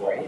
Right?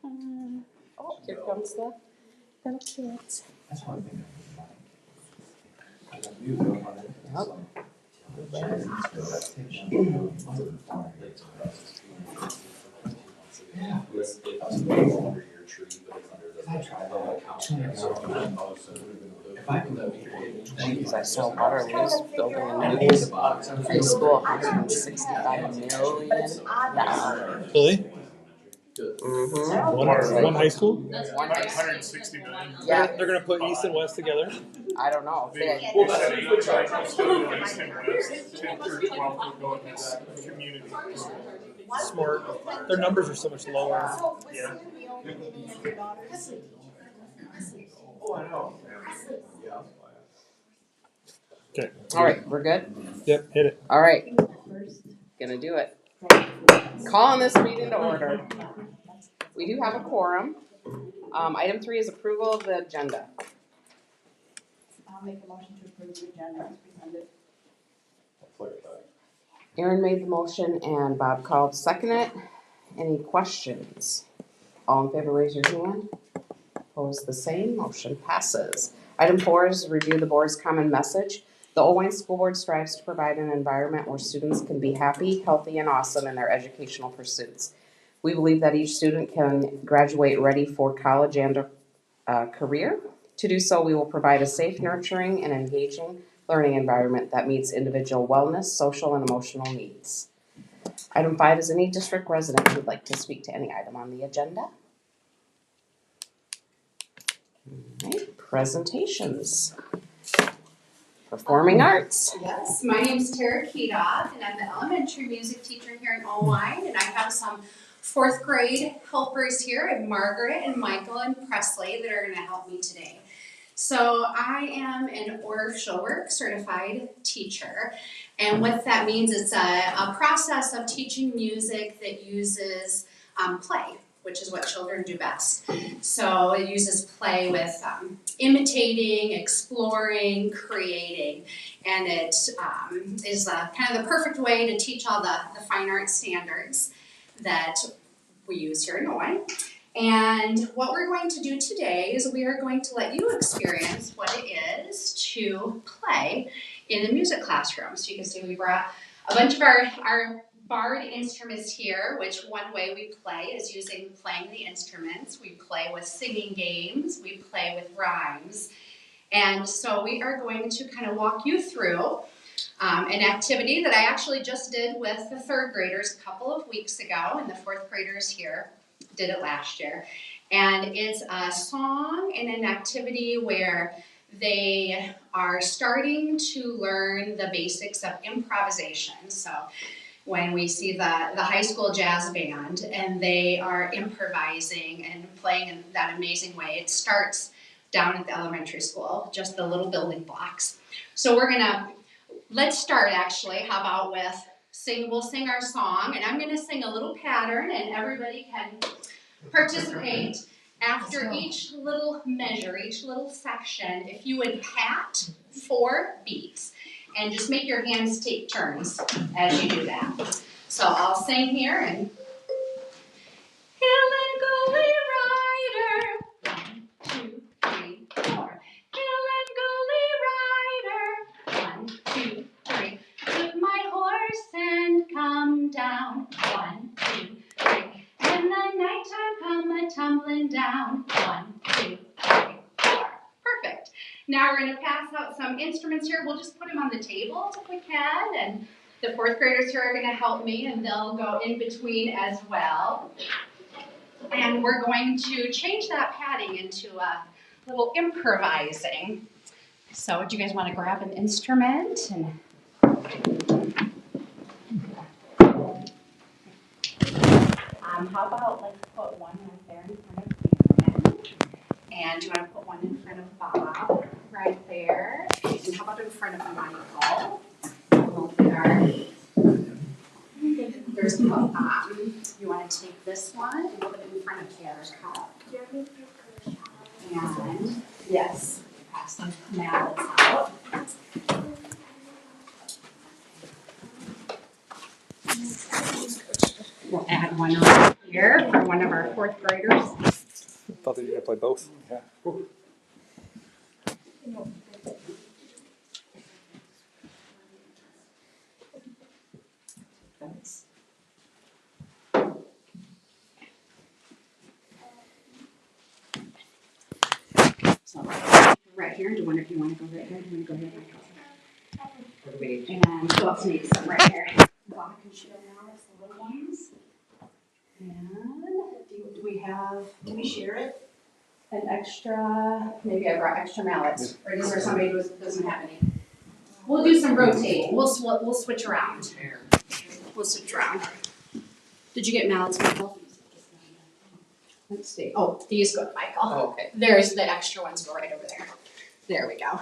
Oh, here comes the little kids. That's one thing. I saw Waterloo's building a new preschool, $165 million. Really? Mm-hmm. One high school? 160 million. Yeah, They're gonna put East and West together. I don't know. Well, that's what we're trying to do. East and West, 10 through 12 will go in this community. Smart. Their numbers are so much lower. Yeah. Oh, I know. Okay. All right, we're good? Yep, hit it. All right. Gonna do it. Calling this meeting to order. We do have a quorum. Item 3 is approval of the agenda. I'll make a motion to approve the agenda as presented. Aaron made the motion and Bob called second it. Any questions? All in favor, raise your hand. Opposed, the same. Motion passes. Item 4 is review the board's common message. The Owens School Board strives to provide an environment where students can be happy, healthy, and awesome in their educational pursuits. We believe that each student can graduate ready for college and a career. To do so, we will provide a safe, nurturing, and engaging learning environment that meets individual wellness, social, and emotional needs. Item 5 is any district resident who would like to speak to any item on the agenda. All right, presentations. Performing arts. Yes, my name's Tara Kedoff, and I'm the elementary music teacher here in Owine, and I have some 4th grade helpers here. I have Margaret and Michael and Presley that are going to help me today. So I am an Orff Showwork certified teacher, and what that means is a process of teaching music that uses play, which is what children do best. So it uses play with imitating, exploring, creating, and it is kind of the perfect way to teach all the fine art standards that we use here in Owine. And what we're going to do today is we are going to let you experience what it is to play in the music classroom. So you can see we brought a bunch of our barred instruments here, which one way we play is playing the instruments. We play with singing games, we play with rhymes. And so we are going to kind of walk you through an activity that I actually just did with the 3rd graders a couple of weeks ago, and the 4th graders here did it last year. And it's a song and an activity where they are starting to learn the basics of improvisation. So when we see the high school jazz band and they are improvising and playing in that amazing way, it starts down at the elementary school, just the little building blocks. So let's start actually, how about with we'll sing our song, and I'm gonna sing a little pattern and everybody can participate. After each little measure, each little section, if you would pat 4 beats and just make your hands take turns as you do that. So I'll sing here and Hill and Gully Rider, 1, 2, 3, 4. Hill and Gully Rider, 1, 2, 3. Took my horse and come down, 1, 2, 3. And the nighttime come a-tumbling down, 1, 2, 3, 4. Perfect. Now we're going to pass out some instruments here. We'll just put them on the table if we can, and the 4th graders here are going to help me, and they'll go in between as well. And we're going to change that padding into a little improvising. So do you guys want to grab an instrument? And how about let's put one right there in front of you. And do you want to put one in front of Bob right there? And how about in front of Michael? There's you want to take this one and put it in front of Erica. And yes, pass some mallets out. We'll add one right here. here for one of our 4th graders. Thought that you were gonna play both. Yeah. So, right here, do one if you want to go right here, do you want to go here? What do we, And who else needs some right here? Block and share now, it's the little ones. And do we have Can we share it? an extra, maybe I brought extra mallets, or is there somebody who doesn't have any? We'll do some rotating, we'll switch around. We'll switch around. Did you get mallets, Michael? Let's see, oh, these go to Michael. oh, okay. There's the extra ones go right over there. There we go.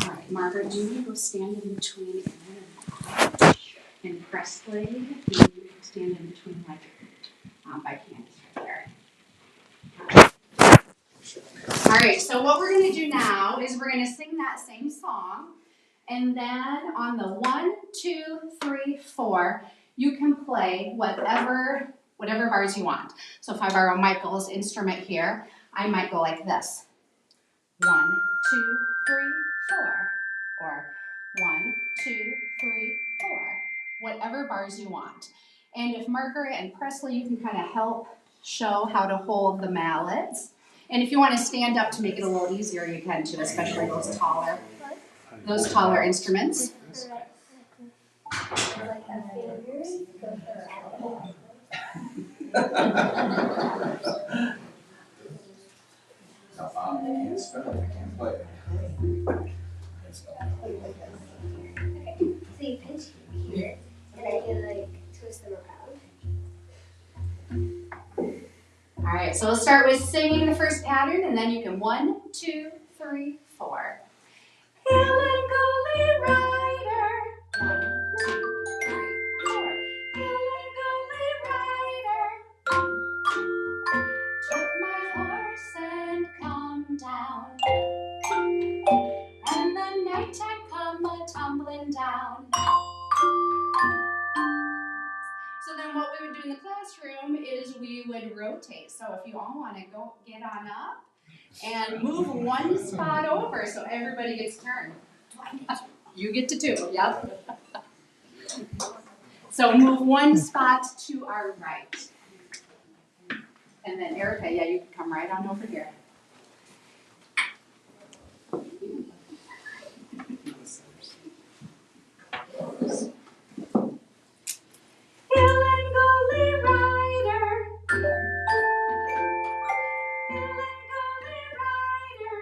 All right, Margaret, do you want to go stand in between Aaron and Presley? You can stand in between like by Candace right there. All right, so what we're going to do now is we're going to sing that same song, and then on the 1, 2, 3, 4, you can play whatever bars you want. So if I borrow Michael's instrument here, I might go like this. 1, 2, 3, 4. Or 1, 2, 3, 4. Whatever bars you want. And if Margaret and Presley, you can kind of help show how to hold the mallets. And if you want to stand up to make it a little easier, you can too, especially those taller instruments. So you pinch here, and I can like twist them around. All right, so we'll start with singing the first pattern, and then you can 1, 2, 3, 4. Melancholy rider. 1, 2, 3, 4. Melancholy rider. Took my horse and come down. And the nighttime come a-tumbling down. So then what we would do in the classroom is we would rotate. So if you all want to go get on up and move one spot over so everybody gets turned. You get to 2, yep. So move one spot to our right. And then Erica, yeah, you can come right on over here. Melancholy rider. Melancholy rider.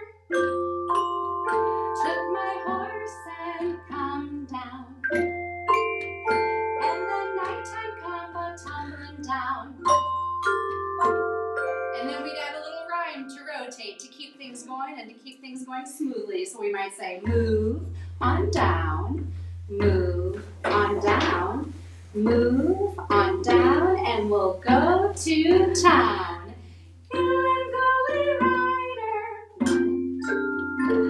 Took my horse and come down. And the nighttime come a-tumbling down. And then we'd add a little rhyme to rotate to keep things going and to keep things going smoothly. So we might say, move on down, move on down, move on down, and we'll go to town. Melancholy rider. 1, 2, 3.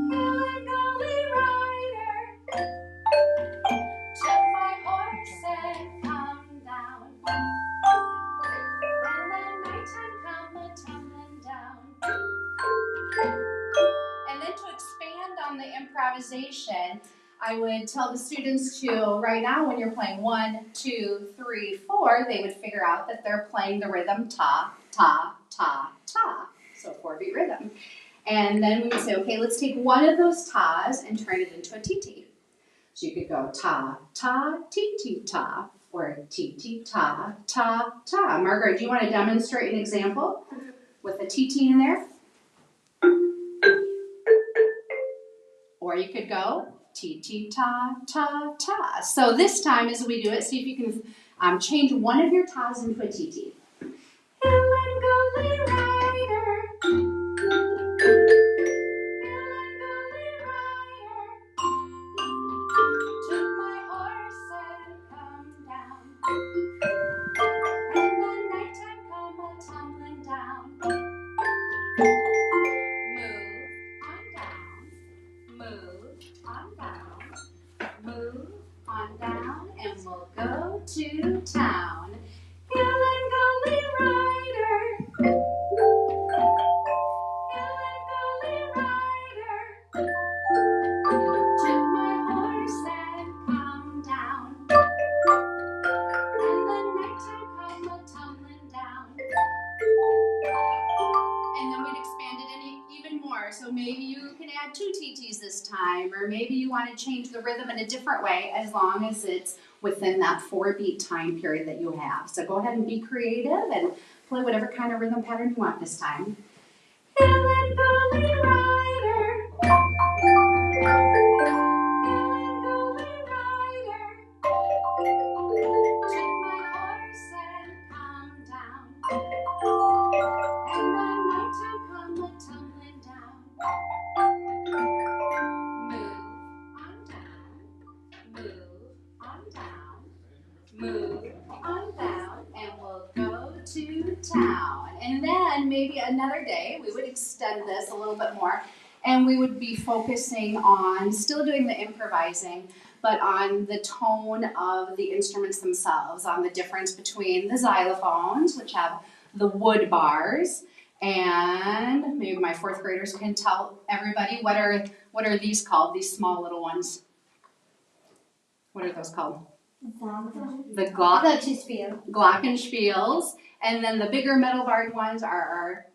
Melancholy rider. Took my horse and come down. And the nighttime come a-tumbling down. And then to expand on the improvisation, I would tell the students to, right now when you're playing 1, 2, 3, 4, they would figure out that they're playing the rhythm ta, ta, ta, ta. So 4-beat rhythm. And then we would say, okay, let's take one of those tas and turn it into a ti-ti. So you could go ta, ta, ti-ti, ta, or ti-ti, ta, ta, ta. Margaret, do you want to demonstrate an example with a ti-ti in there? Or you could go ti-ti, ta, ta, ta. So this time as we do it, see if you can change one of your tas into a ti-ti. Melancholy rider. Melancholy rider. Took my horse and come down. And the nighttime come a-tumbling down. Move on down, and we'll go to town. time, or maybe you want to change the rhythm in a different way as long as it's within that 4-beat time period that you have. So go ahead and be creative and play whatever kind of rhythm pattern you want this time. Hill and Golden Rider. Took my horse and come down, and the nighttime come a-tumbling down. Move on down, and we'll go to town. And then maybe another day we would extend this a little bit more, and we would be focusing on still doing the improvising, but on the tone of the instruments themselves, on the difference between the xylophones, which have the wood bars, and maybe my 4th graders can tell everybody what are these called, these small little ones. What are those called? The glockenspiels, and then the bigger metal barred ones are our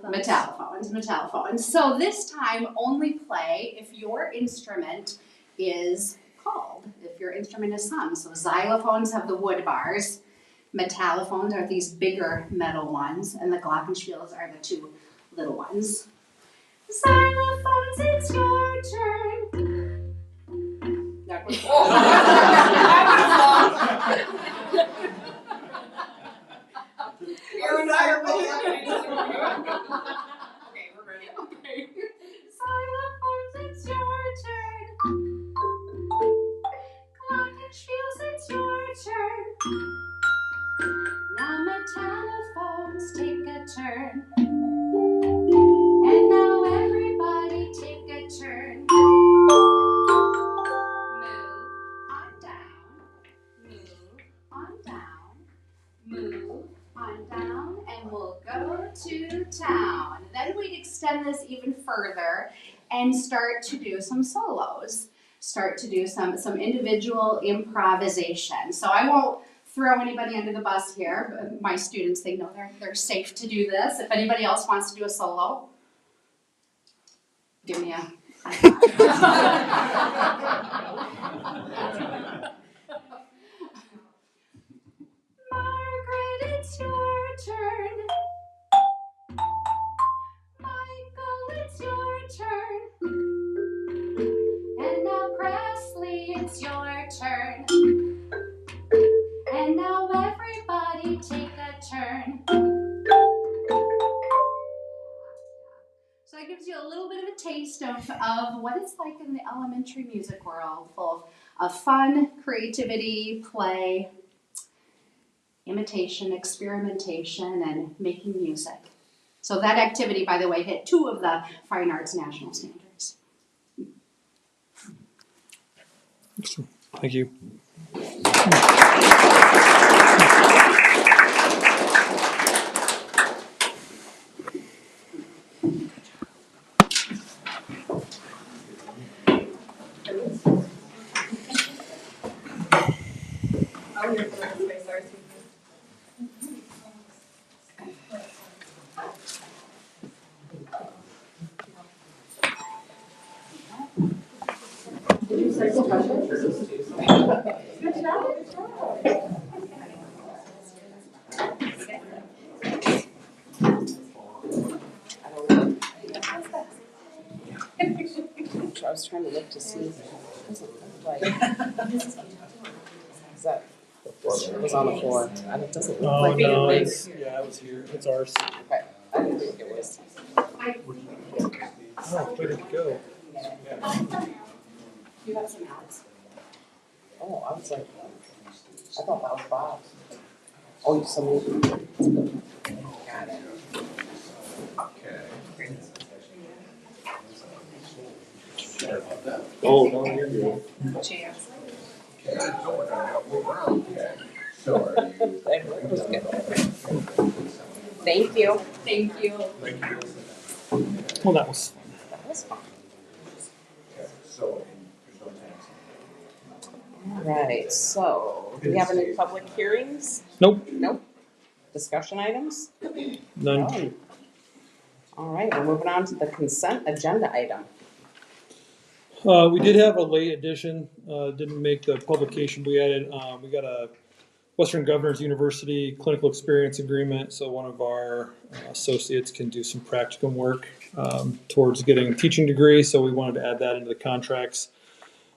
metallophones. So this time only play if your instrument is called, if your instrument is sung. So xylophones have the wood bars, metallophones are these bigger metal ones, and the glockenspiels are the 2 little ones. Xylophones, it's your turn. That was Aaron and I are both okay, we're ready. Okay. Xylophones, it's your turn. Glockenspiels, it's your turn. Now metallophones, take a turn. And now everybody take a turn. Move on down, and we'll go to town. Then we'd extend this even further and start to do some solos. Start to do some individual improvisation. So I won't throw anybody under the bus here, but my students, they know they're safe to do this. If anybody else wants to do a solo, give me a high five. Margaret, it's your turn. Michael, it's your turn. And now Presley, it's your turn. And now everybody take a turn. So that gives you a little bit of a taste of what it's like in the elementary music world, full of fun, creativity, play, imitation, experimentation, and making music. So that activity, by the way, hit 2 of the Fine Arts National Standards. Thank you. I was trying to look to see. It doesn't look like. Is that? It was on the floor. And it doesn't look like no, it. it's, yeah, I was here. It's ours. Okay, I didn't think it was. Oh, where did it go? You have some Alex? Oh, I was like, I thought that was Bob. Oh, you somebody. Got it. Oh, no, you're good. Chance. So are you? That was good. Thank you. Thank you. Thank you. Well, that was That was fun. So, there's no tax. Alright, so, do we have any public hearings? nope, Nope. Discussion items? none. None. Alright, we're moving on to the consent agenda item. We did have a late edition, didn't make the publication. We got a Western Governors University clinical experience agreement, so one of our associates can do some practicum work towards getting a teaching degree, so we wanted to add that into the contracts.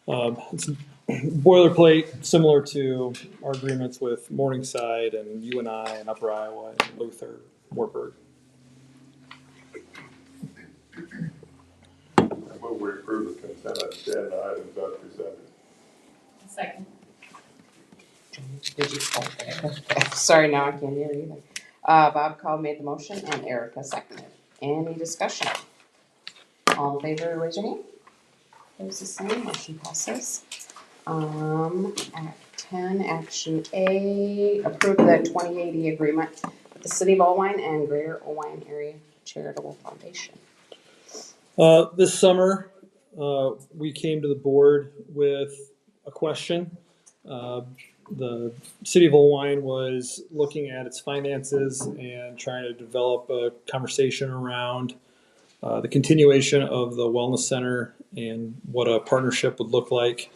It's boilerplate, similar to our agreements with Morningside and UNI and Upper Iowa and Luther, Wartburg. I move we approve the consent agenda items as presented. Second. Did you? Okay. Sorry, now I can't hear you either. Bob Call made the motion and Erica seconded. Any discussion? All in favor, raise your hand. Opposed, the same, motion passes. Act 10, Action A, approve the 2080 agreement with the City of Owine and Greater Owine Area Charitable Foundation. This summer, we came to the board with a question. The City of Owine was looking at its finances and trying to develop a conversation around the continuation of the Wellness Center and what a partnership would look like.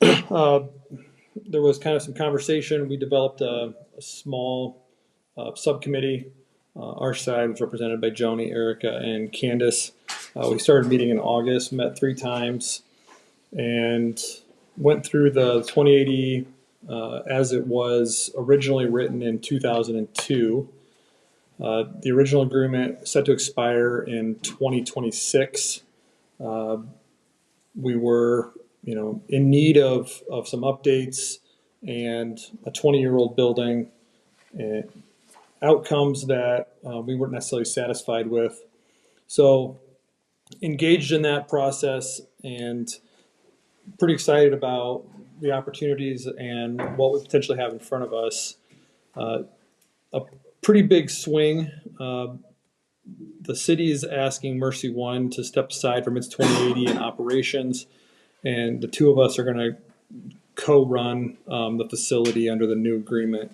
There was kind of some conversation. We developed a small subcommittee. Our side was represented by Joni, Erica, and Candace. We started meeting in August, met 3 times, and went through the 2080 as it was originally written in 2002. The original agreement set to expire in 2026. We were, in need of some updates and a 20-year-old building, and outcomes that we weren't necessarily satisfied with. So engaged in that process and pretty excited about the opportunities and what we potentially have in front of us. A pretty big swing. The city is asking Mercy One to step aside from its 2080 and operations, and the two of us are going to co-run the facility under the new agreement.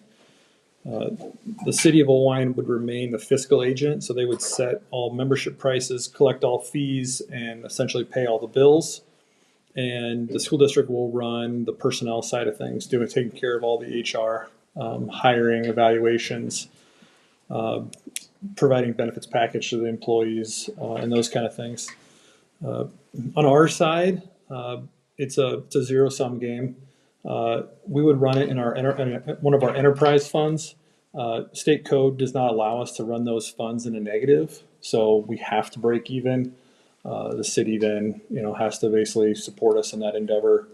The City of Owine would remain the fiscal agent, so they would set all membership prices, collect all fees, and essentially pay all the bills. And the school district will run the personnel side of things, taking care of all the HR, hiring, evaluations, providing benefits package to the employees, and those kind of things. On our side, it's a zero-sum game. We would run it in one of our enterprise funds. State code does not allow us to run those funds in a negative, so we have to break even. The city then, has to basically support us in that endeavor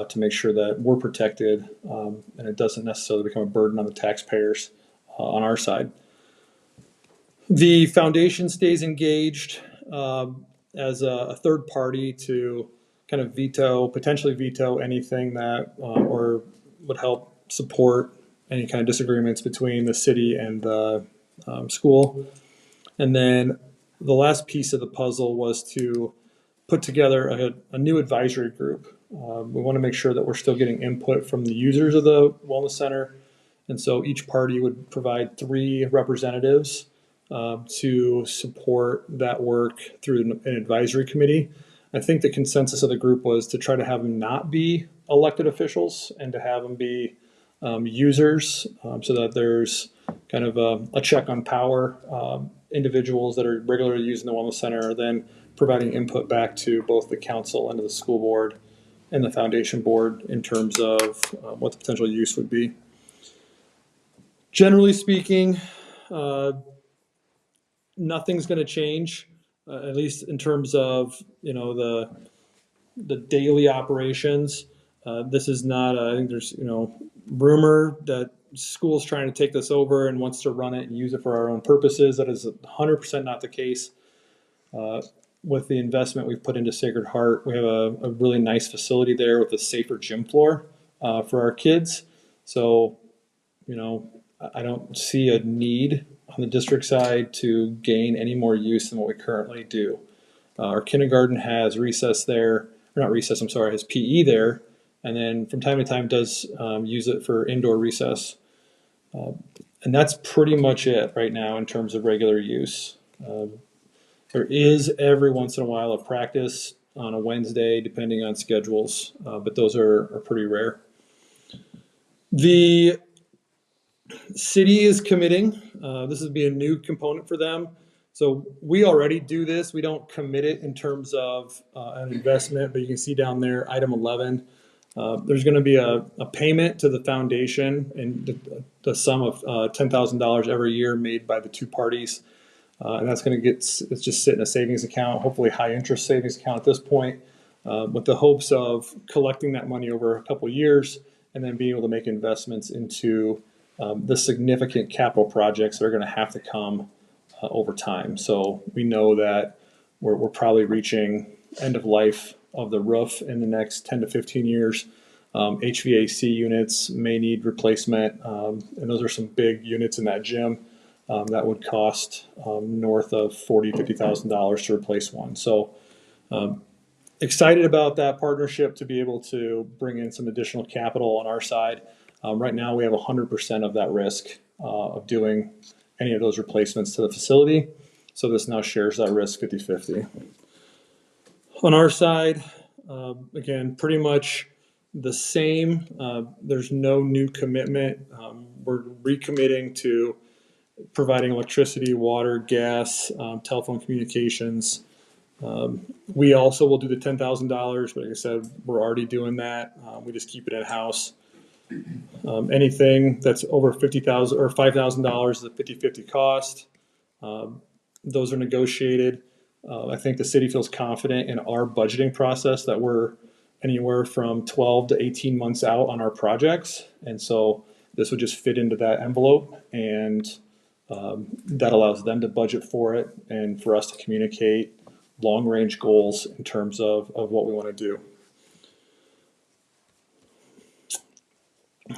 to make sure that we're protected and it doesn't necessarily become a burden on the taxpayers on our side. The foundation stays engaged as a third party to kind of potentially veto anything that or would help support any kind of disagreements between the city and the school. And then the last piece of the puzzle was to put together a new advisory group. We want to make sure that we're still getting input from the users of the Wellness Center. And so each party would provide 3 representatives to support that work through an advisory committee. I think the consensus of the group was to try to have them not be elected officials and to have them be users so that there's kind of a check on power. Individuals that are regularly using the Wellness Center are then providing input back to both the council and to the school board and the foundation board in terms of what the potential use would be. Generally speaking, nothing's going to change, at least in terms of the daily operations. This is not. I think there's rumor that school's trying to take this over and wants to run it and use it for our own purposes. That is 100% not the case. With the investment we've put into Sacred Heart, we have a really nice facility there with a safer gym floor for our kids. So, I don't see a need on the district side to gain any more use than what we currently do. Our kindergarten has recess there, or not recess, has PE there, and then from time to time does use it for indoor recess. And that's pretty much it right now in terms of regular use. There is every once in a while a practice on a Wednesday, depending on schedules, but those are pretty rare. The city is committing. This would be a new component for them. So we already do this. We don't commit it in terms of an investment, but you can see down there, item 11, there's going to be a payment to the foundation in the sum of $10,000 every year made by the two parties. And that's going to it's just sit in a savings account, hopefully high interest savings account at this point, with the hopes of collecting that money over a couple of years and then being able to make investments into the significant capital projects that are going to have to come over time. So we know that we're probably reaching end of life of the roof in the next 10 to 15 years. HVAC units may need replacement, and those are some big units in that gym that would cost north of $40,000, $50,000 to replace one. So excited about that partnership to be able to bring in some additional capital on our side. Right now we have 100% of that risk of doing any of those replacements to the facility. So this now shares that risk 50-50. On our side, again, pretty much the same. There's no new commitment. We're recommitting to providing electricity, water, gas, telephone communications. We also will do the $10,000, but like I said, we're already doing that. We just keep it in-house. Anything that's over $50,000 or $5,000 is a 50-50 cost. Those are negotiated. I think the city feels confident in our budgeting process that we're anywhere from 12 to 18 months out on our projects. And so this would just fit into that envelope, and that allows them to budget for it and for us to communicate long-range goals in terms of what we want to do.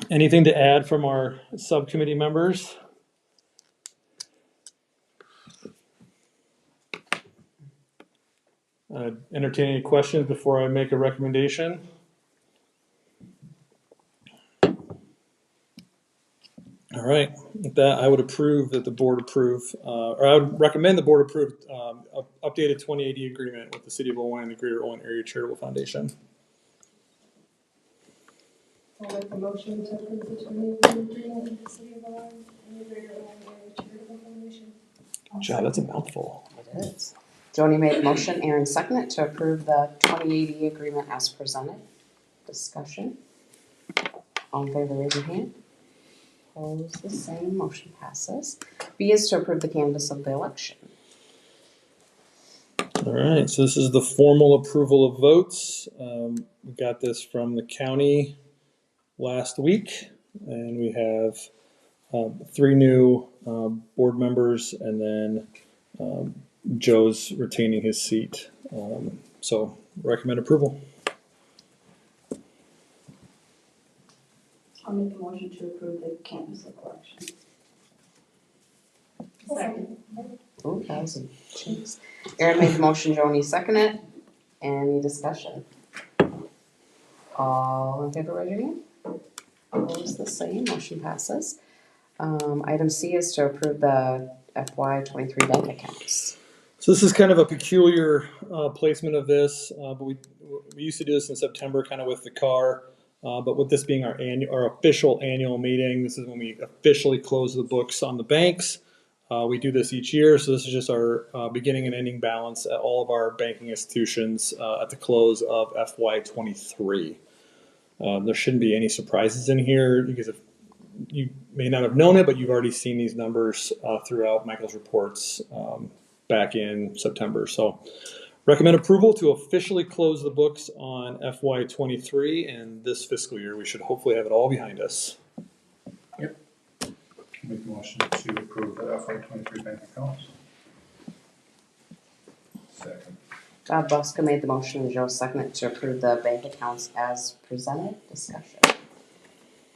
Anything to add from our subcommittee members? Entertain any questions before I make a recommendation? All right, with that, I would approve that the board approve, or I would recommend the board approve updated 2080 agreement with the City of Owens and the Greater Owens Area Charitable Foundation. I'll make a motion to approve the 2018 agreement with the City of Owens and the Greater Owens Area Charitable Foundation. Job, that's a mouthful. It is. Joni made the motion, Aaron seconded to approve the 2080 agreement as presented. Discussion. All in favor, raise your hand. Opposed, the same, motion passes. B is to approve the canvass of the election. All right, so this is the formal approval of votes. We got this from the county last week, and we have 3 new board members, and then Joe's retaining his seat. So recommend approval. I'll make a motion to approve the canvass of elections. Second. Ooh, that was a jinx. Aaron made the motion, Joni seconded. Any discussion? All in favor, raise your hand. Opposed, the same, motion passes. Item C is to approve the FY23 bank accounts. So this is kind of a peculiar placement of this, but we used to do this in September, kind of with the car. But with this being our official annual meeting, this is when we officially close the books on the banks. We do this each year, so this is just our beginning and ending balance at all of our banking institutions at the close of FY23. There shouldn't be any surprises in here because if you may not have known it, but you've already seen these numbers throughout Michael's reports back in September. So recommend approval to officially close the books on FY23, and this fiscal year we should hopefully have it all behind us. Make a motion to approve the FY23 bank accounts. Second. Bob Buska made the motion and Joe seconded to approve the bank accounts as presented. Discussion.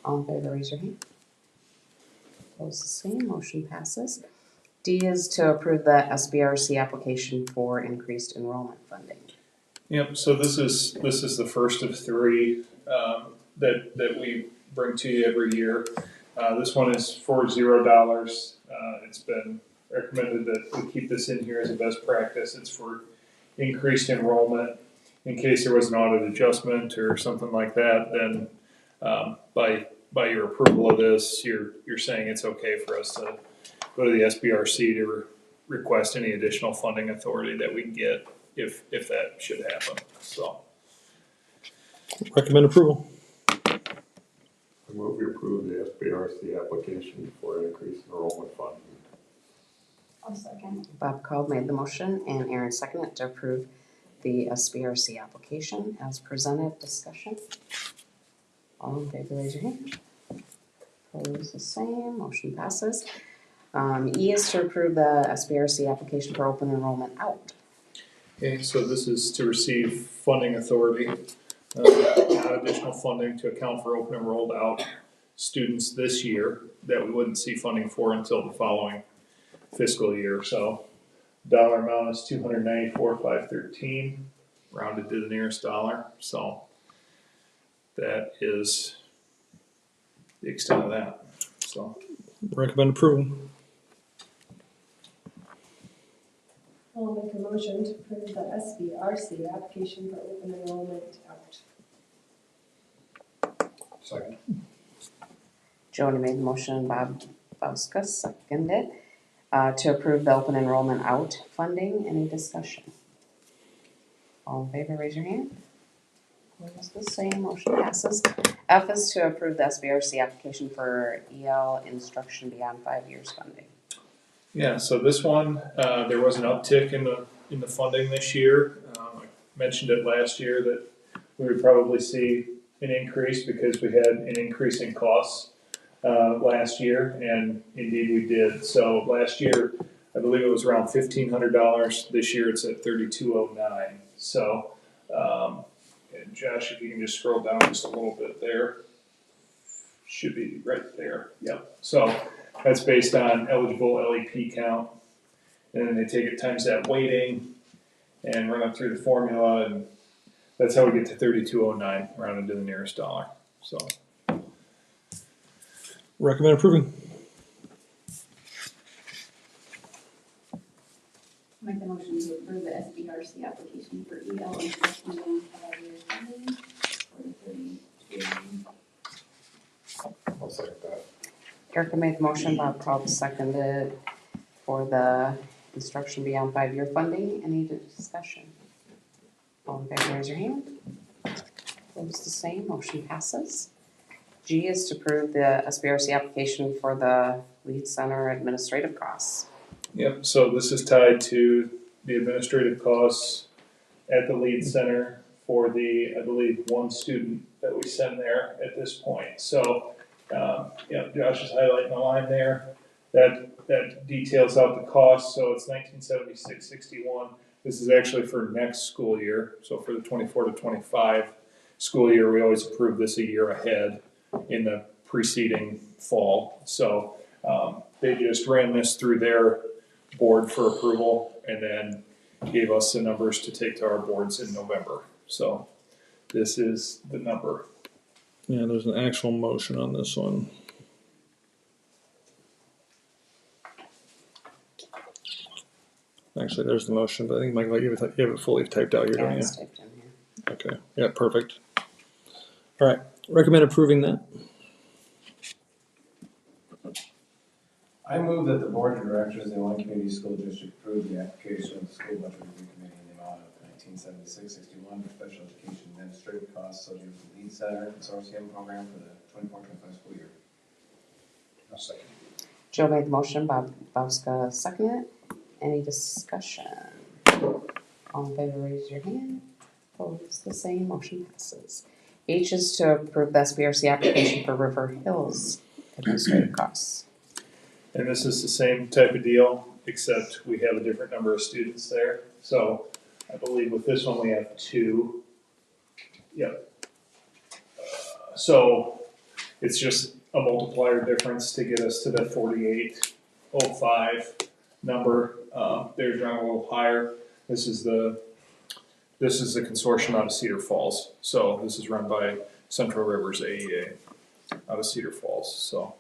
All in favor, raise your hand. Opposed, the same, motion passes. D is to approve the SBRC application for increased enrollment funding. Yep, so this is the first of 3 that we bring to you every year. This one is for $0. It's been recommended that we keep this in here as a best practice. It's for increased enrollment. in case there was an audit adjustment or something like that, then by your approval of this, you're saying it's okay for us to go to the SBRC to request any additional funding authority that we can get if that should happen, so. Recommend approval. I move we approve the SBRC application for an increased enrollment fund. I'll second. Bob Cald made the motion and Aaron seconded to approve the SBRC application as presented. Discussion. All in favor, raise your hand. Opposed, the same, motion passes. E is to approve the SBRC application for open enrollment out. Okay, so this is to receive funding authority, add additional funding to account for open enrolled out students this year that we wouldn't see funding for until the following fiscal year. So dollar amount is $294,513, rounded to the nearest dollar. So that is the extent of that. So Recommend approval. I'll make a motion to approve the SBRC application for open enrollment out. Second. Joni made the motion, Bob Bauska seconded, to approve the open enrollment out funding. Any discussion? All in favor, raise your hand. Opposed, the same, motion passes. F is to approve the SBRC application for EL instruction beyond 5 years funding. yeah, so this one, there was an uptick in the funding this year. I mentioned it last year that we would probably see an increase because we had an increase in costs last year, and indeed we did. So last year, I believe it was around $1,500. This year it's at $3,209. So, and Josh, if you can just scroll down just a little bit there, should be right there. Yep. So that's based on eligible LEP count, and then they take it times that weighting and run it through the formula, and that's how we get to 3,209, rounded to the nearest dollar. So. Recommend approving. Make the motion to approve the SBRC application for EL instruction beyond 5 years funding for the 32. I'll second that. Erica made the motion, Bob Cald seconded for the instruction beyond 5 year funding. Any discussion? All in favor, raise your hand. Opposed, the same, motion passes. G is to approve the SBRC application for the Lead Center administrative costs. Yep, so this is tied to the administrative costs at the Lead Center for the, I believe, one student that we send there at this point. So, Josh is highlighting the line there. That details out the cost, so it's $1976.61. This is actually for next school year, so for the 24 to 25 school year, we always approve this a year ahead in the preceding fall. So they just ran this through their board for approval and then gave us the numbers to take to our boards in November. So this is the number. Yeah, there's an actual motion on this one. Actually, there's the motion, but I think Michael, you have it fully typed out here, Yeah, don't you? it's typed in here. Okay, yeah, perfect. All right, recommend approving that. I move that the Board of Directors of the Lynn Community School District approve the application of the School Budget Review Committee in the amount of $1976.61 for special education administrative costs associated with the Lead Center Consortium program for the 24-25 school year. I'll second. Joe made the motion, Bob Bauska seconded it. Any discussion? All in favor, raise your hand. Opposed, the same, motion passes. H is to approve the SBRC application for River Hills administrative costs. And this is the same type of deal, except we have a different number of students there. So I believe with this one, we have 2. Yep. So it's just a multiplier difference to get us to the 4805 number. Theirs run a little higher. This is the consortium out of Cedar Falls. So this is run by Central Rivers AEA out of Cedar Falls. So.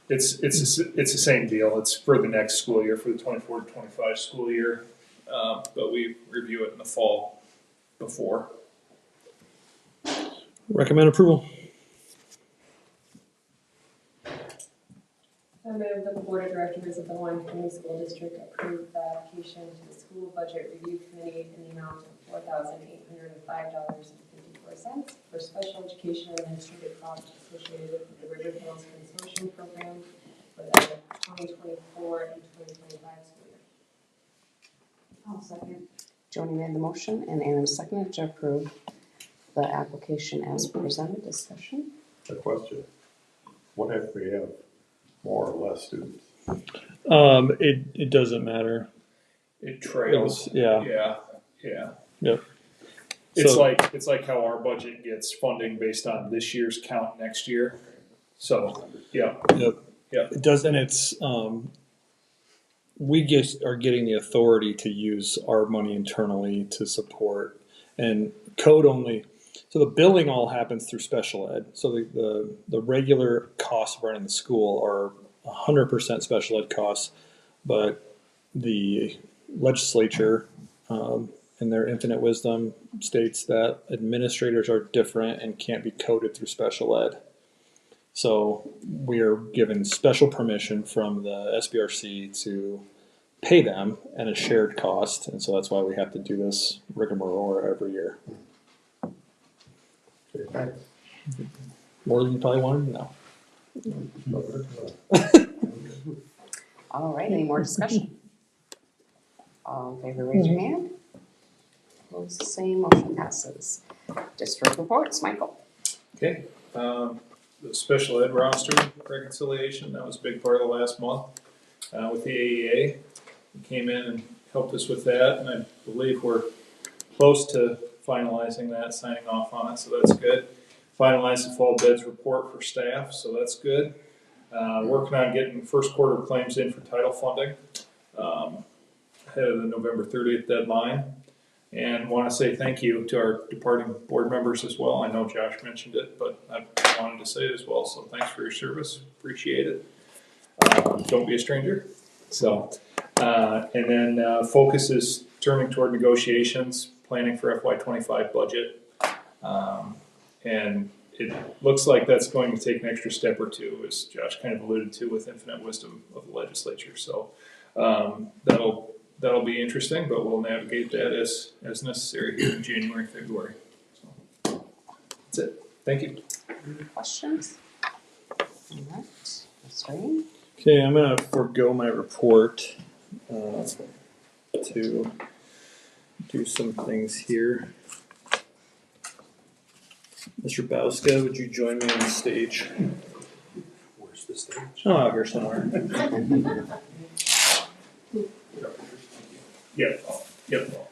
It's the same deal. It's for the next school year, for the 24-25 school year. But we review it in the fall before. Recommend approval. I move that the Board of Directors of the Lawrence County School District approve the application to the School Budget Review Committee in the amount of $4,805.54 for special education administrative costs associated with the River Hills Consortium Program for the 2024 and 2025 school year. I'll second. Joni made the motion and Adam seconded to approve the application as presented. Discussion? A question. What if we have more or less students? It doesn't matter. It trails. Yeah. Yeah. Yep. It's So- like how our budget gets funding based on this year's count next year. So, yeah. Yep. Yep. It does, and it's we are getting the authority to use our money internally to support, and code only. So the billing all happens through special ed. So the regular costs of running the school are 100% special ed costs, but the legislature, in their infinite wisdom, states that administrators are different and can't be coded through special ed. So we are given special permission from the SBRC to pay them at a shared cost, and so that's why we have to do this rigmarole every year. Okay, thanks. More than you probably wanted to know. All right, any more discussion? All in favor, raise your hand. Opposed, the same, motion passes. District reports, Michael. Okay. The special ed roster reconciliation, that was a big part of the last month with the AEA. He came in and helped us with that, and I believe we're close to finalizing that, signing off on it, so that's good. Finalized the fall bids report for staff, so that's good. Working on getting first quarter claims in for title funding ahead of the November 30th deadline. And want to say thank you to our departing board members as well. I know Josh mentioned it, but I wanted to say it as well, so thanks for your service, appreciate it. Don't be a stranger. So, and then focus is turning toward negotiations, planning for FY25 budget. And it looks like that's going to take an extra step or two, as Josh kind of alluded to with infinite wisdom of the legislature. So that'll be interesting, but we'll navigate that as necessary here in January, February. So that's it. Thank you. Any questions? All right, Ms. Rain. Okay, I'm gonna forego my report to do some things here. Mr. Bauska, would you join me on the stage? Where's the stage? Oh, out here somewhere. Yep. Yep.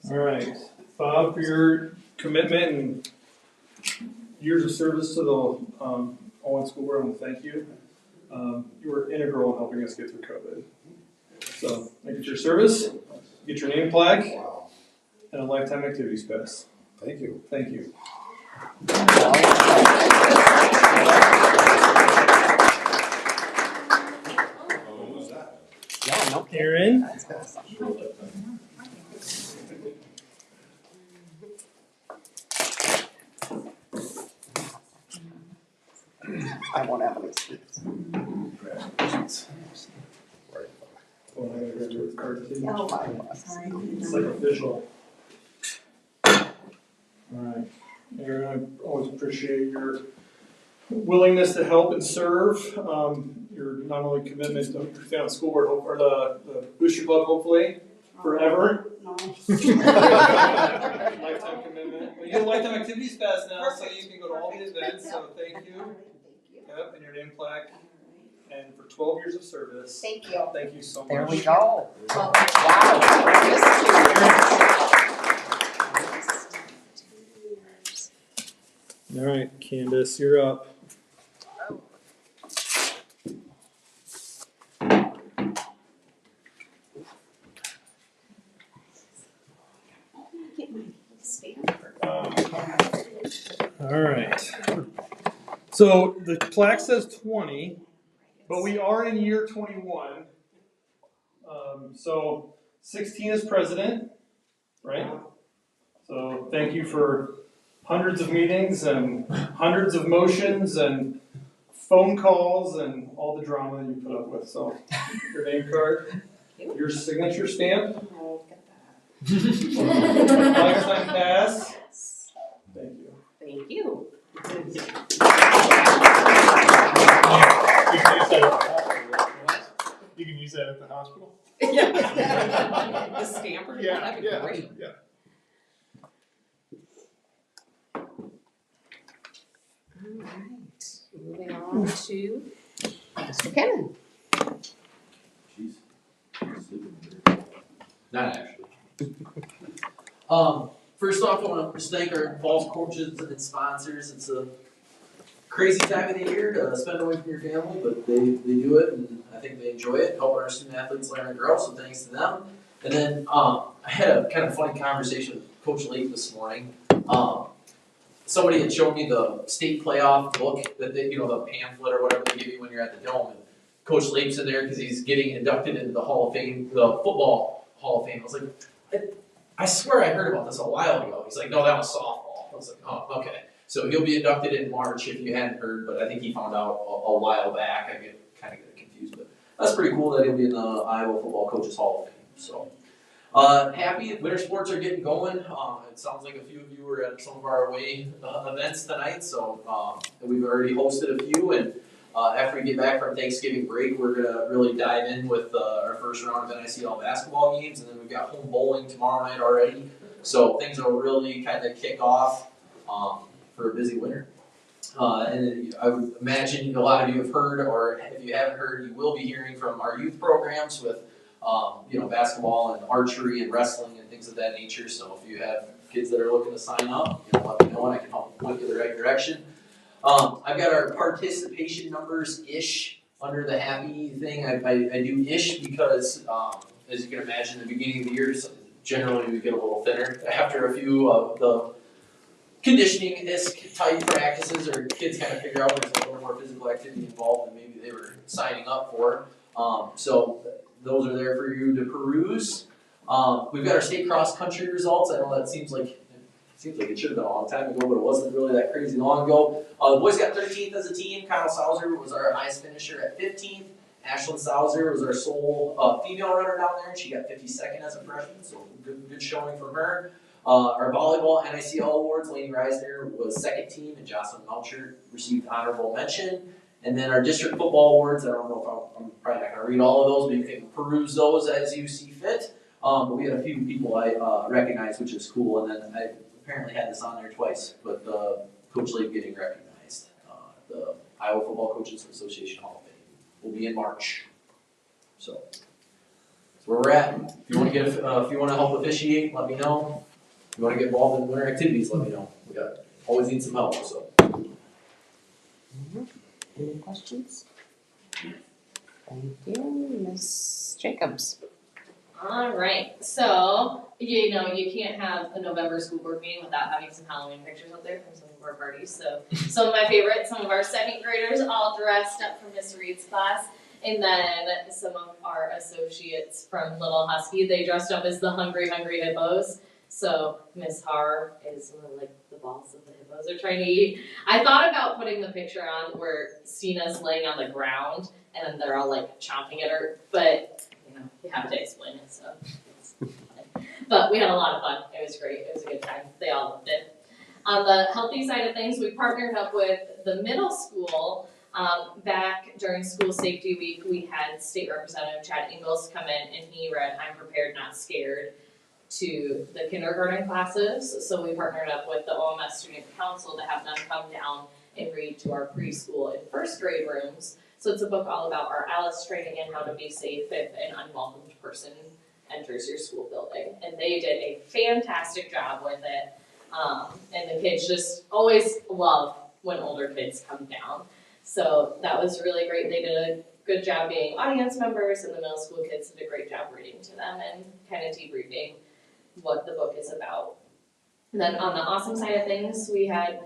All right, Bob, for your commitment and years of service to the Owen School Board, I want to thank you. You were integral in helping us get through COVID. So, thank you for your service. Get your name plaque and a lifetime activities pass. Thank you. Thank you. What was that? Yeah, no kidding. Aaron. That's awesome. I won't have any seats. Right. Oh, I gotta grab your card too. Oh, my God. It's like official. All right, Aaron, I always appreciate your willingness to help and serve. Your not only commitment to your family school board, or the Booster Club, hopefully forever. Lifetime commitment. Well, you get a lifetime activities pass now, so you can go to all the events. So thank you. Yep, and your name plaque. And for 12 years of service. Thank you. Thank you so much. There we go. Wow. All right, Candace, you're up. So the plaque says 20, but we are in year 21. So 16 is president, right? So thank you for hundreds of meetings and hundreds of motions and phone calls and all the drama that you put up with. So your name card, your signature stamp, lifetime pass. Thank you. Thank you. You can use that at the hospital. The stamper? Yeah, That'd be yeah, great. yeah. All right, moving on to Mr. Kennan. Not actually. First off, I want to thank our falls coaches and sponsors. It's a crazy time of the year to spend away from your family, but they do it, and I think they enjoy it, helping our student athletes learn and grow, so thanks to them. And then I had a kind of funny conversation with Coach Lake this morning. Somebody had shown me the state playoff book that they, the pamphlet or whatever they give you when you're at the Dome. And Coach Lake's in there because he's getting inducted into the Hall of Fame, the Football Hall of Fame. I was like, I swear I heard about this a while ago. He's like, no, that was softball. I was like, oh, okay. So he'll be inducted in March if you hadn't heard, but I think he found out a while back. I kind of get confused, but that's pretty cool that he'll be in the Iowa Football Coaches Hall of Fame. So happy winter sports are getting going. It sounds like a few of you were at some of our away events tonight, so we've already hosted a few, and after we get back from Thanksgiving break, we're going to really dive in with our first round of NICL basketball games, and then we've got home bowling tomorrow night already. So things will really kind of kick off for a busy winter. And I would imagine a lot of you have heard, or if you haven't heard, you will be hearing from our youth programs with basketball and archery and wrestling and things of that nature. So if you have kids that are looking to sign up, let me know and I can help point you in the right direction. I've got our participation numbers-ish under the happy thing. I do ish because, as you can imagine, at the beginning of the year, generally we get a little thinner after a few of the conditioning-esque type practices, or kids kind of figure out there's a little more physical activity involved than maybe they were signing up for. So those are there for you to peruse. We've got our state cross-country results. I know that seems like it should have been a long time ago, but it wasn't really that crazy long ago. The boys got 13th as a team. Kyle Sauser was our highest finisher at 15th. Ashlyn Sauser was our sole female runner down there, and she got 52nd as a freshman, so good showing from her. Our volleyball NICL awards, Lainey Reisner was second team, and Jocelyn Melcher received honorable mention. And then our district football awards, I don't know if I'm probably not going to read all of those, but you can peruse those as you see fit. But we had a few people I recognized, which is cool, and then I apparently had this on there twice, but Coach Lake getting recognized. The Iowa Football Coaches Association Hall of Fame will be in March. So that's where we're at. If you want to help officiate, let me know. If you want to get involved in winter activities, let me know. We always need some help. So. Any questions? Thank you, Ms. Jacobs. All right, so you can't have a November school board meeting without having some Halloween pictures up there from some of our parties. So some of my favorites, some of our second graders all dressed up from Miss Reed's class, and then some of our associates from Little Husky, they dressed up as the Hungry Hippos. So Miss Har is one of the balls of the hippos are trying to eat. I thought about putting the picture on where Cena's laying on the ground and they're all chomping at her, but you have to explain it, so it's fine. But we had a lot of fun. It was great. It was a good time. They all loved it. On the healthy side of things, we partnered up with the middle school. Back during School Safety Week, we had State Representative Chad Ingalls come in, and he read "I'm Prepared, Not Scared" to the kindergarten classes. So we partnered up with the OMS Student Council to have them come down and read to our preschool and first grade rooms. So it's a book all about our Alice training and how to be safe if an unwelcomed person enters your school building. And they did a fantastic job with it. And the kids just always love when older kids come down. So that was really great. They did a good job being audience members, and the middle school kids did a great job reading to them and kind of debriefing what the book is about. And then on the awesome side of things, we had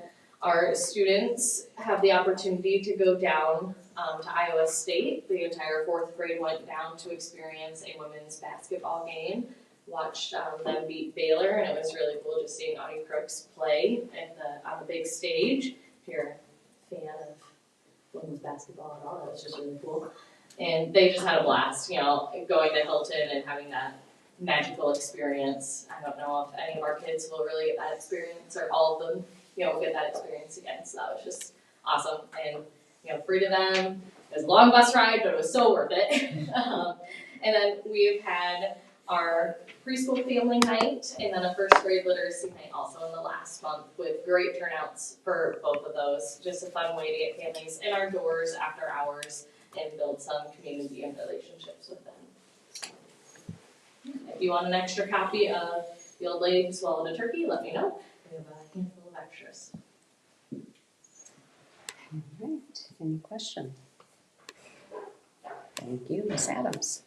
our students have the opportunity to go down to Iowa State. The entire 4th grade went down to experience a women's basketball game. Watched them beat Baylor, and it was really cool just seeing Audie Crooks play on the big stage. If you're a fan of women's basketball at all, that was just really cool. And they just had a blast, going to Hilton and having that magical experience. I don't know if any of our kids will really get that experience, or all of them, will get that experience again. So that was just awesome, and free to them. It was a long bus ride, but it was so worth it. And then we've had our preschool family night, and then a 1st grade literacy night also in the last month, with great turnouts for both of those. Just a fun way to get families in our doors after hours and build some community and relationships with them. So, if you want an extra copy of The Old Lady Who Swallowed a Turkey, let me know. We have a handful of extras. All right, any questions? Thank you, Ms. Adams.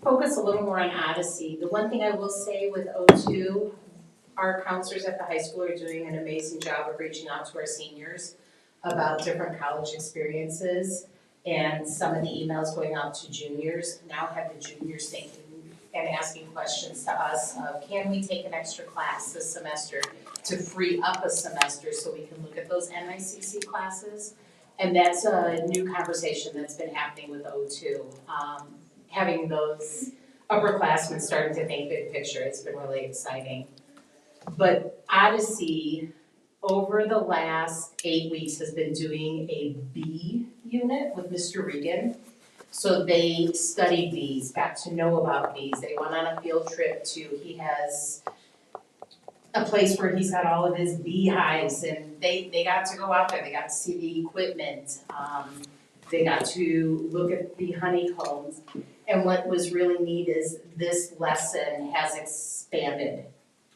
Focus a little more on Odyssey. The one thing I will say with O2, our counselors at the high school are doing an amazing job of reaching out to our seniors about different college experiences, and some of the emails going out to juniors now have the juniors thinking and asking questions to us of, can we take an extra class this semester to free up a semester so we can look at those NICC classes? And that's a new conversation that's been happening with O2. Having those upperclassmen starting to think big picture, it's been really exciting. But Odyssey, over the last 8 weeks, has been doing a bee unit with Mr. Regan. So they studied bees, got to know about bees. They went on a field trip he has a place where he's got all of his beehives, and they got to go out there. They got to see the equipment. They got to look at the honeycombs. And what was really neat is this lesson has expanded.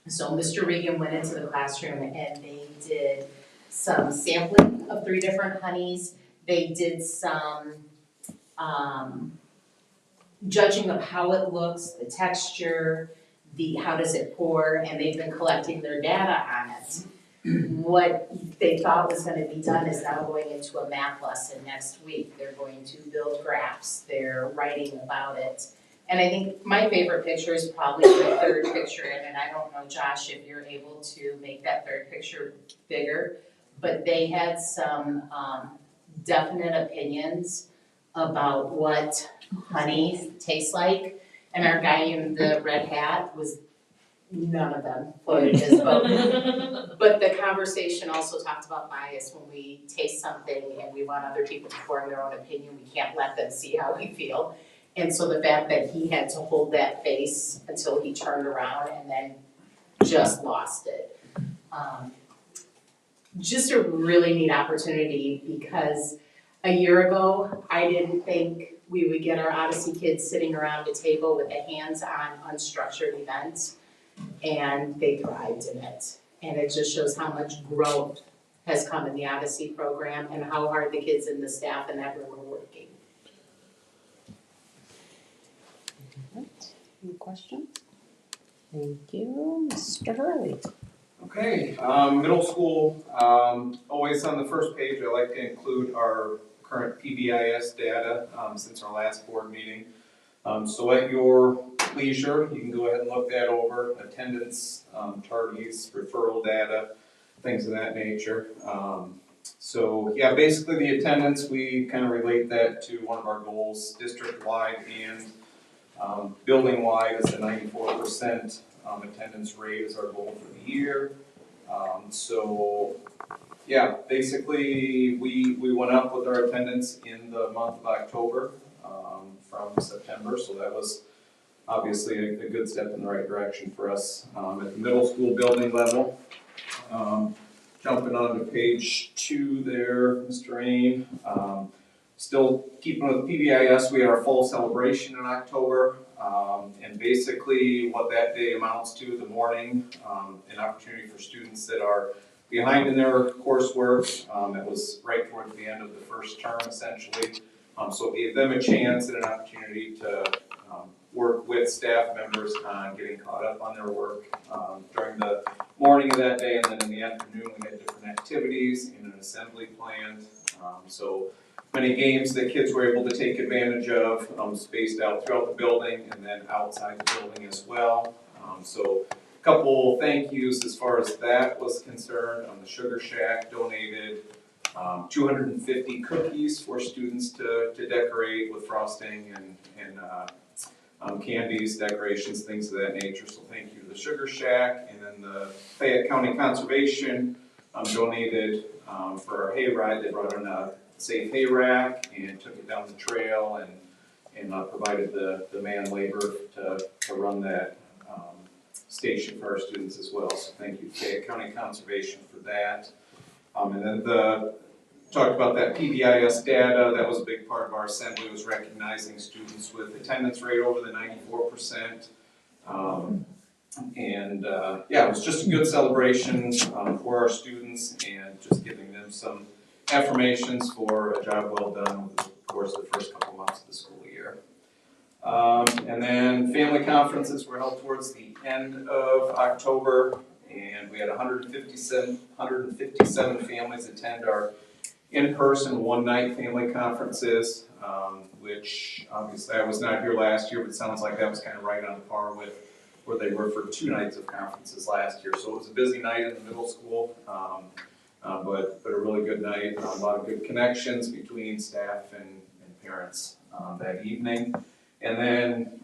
So Mr. Regan went into the classroom and they did some sampling of 3 different honeys. They did some judging of how it looks, the texture, how does it pour, and they've been collecting their data on it. What they thought was going to be done is now going into a math lesson next week. They're going to build graphs, they're writing about it. And I think my favorite picture is probably the 3rd picture, and I don't know, Josh, if you're able to make that 3rd picture bigger, but they had some definite opinions about what honey tastes like. And our guy in the red hat was, none of them floated his boat. But the conversation also talked about bias. When we taste something and we want other people to form their own opinion, we can't let them see how we feel. And so the fact that he had to hold that face until he turned around and then just lost it. Just a really neat opportunity, because a year ago, I didn't think we would get our Odyssey kids sitting around a table with a hands-on, unstructured event, and they thrived in it. And it just shows how much growth has come in the Odyssey program and how hard the kids and the staff in that room are working. Any questions? Thank you, Mr. Hurley. Okay, middle school, always on the first page, I like to include our current PBIS data since our last board meeting. So at your leisure, you can go ahead and look that over, attendance, tardies, referral data, things of that nature. So yeah, basically the attendance, we kind of relate that to one of our goals, district-wide and building-wide is a 94% attendance rate is our goal for the year. So yeah, basically we went up with our attendance in the month of October from September, so that was obviously a good step in the right direction for us at the middle school building level. Jumping on to page 2 there, Mr. Ain. Still keeping with PBIS, we had our fall celebration in October. And basically what that day amounts to, the morning, an opportunity for students that are behind in their coursework. It was right towards the end of the first term, essentially. So it gave them a chance and an opportunity to work with staff members on getting caught up on their work during the morning of that day, and then in the afternoon we had different activities and an assembly planned. So many games that kids were able to take advantage of, spaced out throughout the building and then outside the building as well. So a couple thank yous as far as that was concerned. The Sugar Shack donated 250 cookies for students to decorate with frosting and candies, decorations, things of that nature. So thank you to the Sugar Shack. And then the Fayette County Conservation donated for our hayride. They brought in a safe hay rack and took it down the trail and provided the man labor to run that station for our students as well. So thank you, Fayette County Conservation, for that. And then talked about that PBIS data. That was a big part of our assembly, was recognizing students with attendance rate over the 94%. Yeah, it was just a good celebration for our students and just giving them some affirmations for a job well done over the course of the first couple months of the school year. And then family conferences were held towards the end of October, and we had 157 families attend our in-person one-night family conferences, which obviously I was not here last year, but it sounds like that was kind of right on par with where they were for 2 nights of conferences last year. So it was a busy night in the middle school, but a really good night. A lot of good connections between staff and parents that evening. And then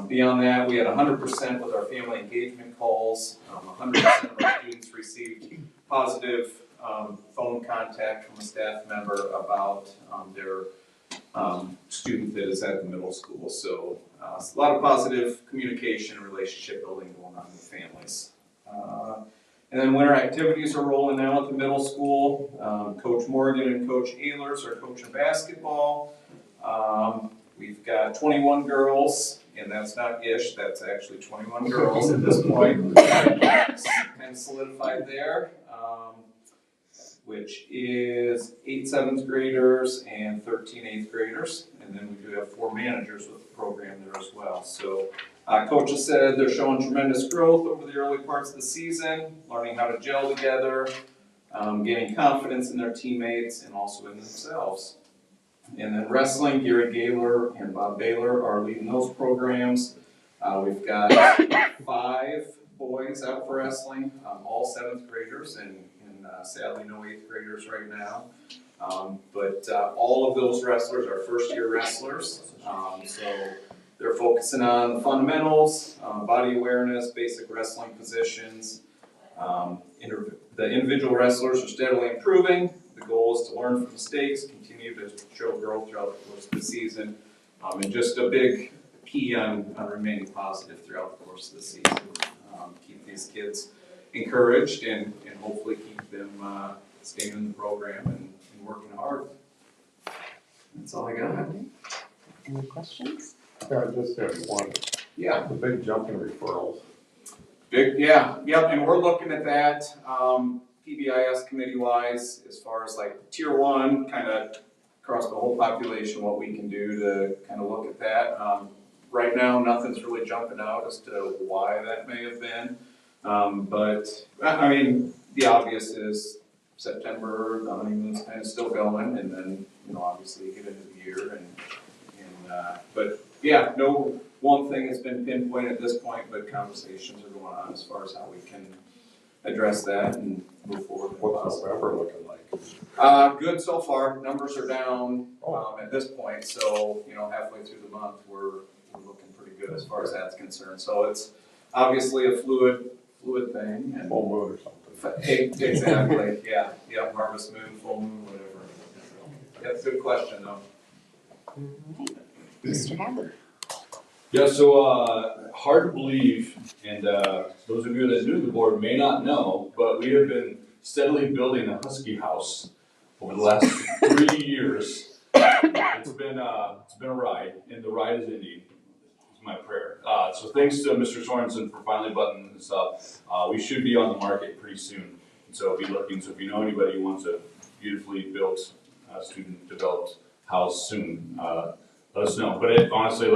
beyond that, we had 100% with our family engagement calls. 100% of our students received positive phone contact from a staff member about their student that is at the middle school. So a lot of positive communication and relationship building going on with families. And then winter activities are rolling now at the middle school. Coach Morgan and Coach Ehlers are coaching basketball. We've got 21 girls, and that's not ish, that's actually 21 girls at this point. Kind of solidified there, which is 8 7th graders and 13 8th graders. And then we do have 4 managers with the program there as well. So coaches said they're showing tremendous growth over the early parts of the season, learning how to gel together, gaining confidence in their teammates and also in themselves. And then wrestling, Gary Gaylor and Bob Baylor are leading those programs. We've got 5 boys out for wrestling, all 7th graders, and sadly no 8th graders right now. But all of those wrestlers are first-year wrestlers. So they're focusing on the fundamentals, body awareness, basic wrestling positions. The individual wrestlers are steadily improving. The goal is to learn from mistakes, continue to show growth throughout the course of the season, and just a big key on remaining positive throughout the course of the season. Keep these kids encouraged and hopefully keep them staying in the program and working hard. That's all I got. Any questions? Yeah, I just have one. Yeah. The big jump in referrals. Yep, and we're looking at that. PBIS committee-wise, as far as like tier 1, kind of across the whole population, what we can do to kind of look at that. Right now, nothing's really jumping out as to why that may have been. But I mean, the obvious is September, the honeymoon's kind of still going, and then obviously you get into the year, but yeah, no one thing has been pinpointed at this point, but conversations are going on as far as how we can address that and move forward. What's November looking like? Good so far. Numbers are down at this point, so halfway through the month we're looking pretty good as far as that's concerned. So it's obviously a fluid thing. And full moon or something. Exactly. Yeah. Harvest moon, full moon, whatever. That's a good question though. All right. Mr. Hadley. Yeah, so hard to believe, and those of you that are new to the board may not know, but we have been steadily building a Husky house over the last 3 years. It's been a ride, and the ride is ending. Is my prayer. So thanks to Mr. Sorensen for finally buttoning this up. We should be on the market pretty soon, and so be looking. So if you know anybody who wants a beautifully built, student-developed house soon, let us know. But it honestly,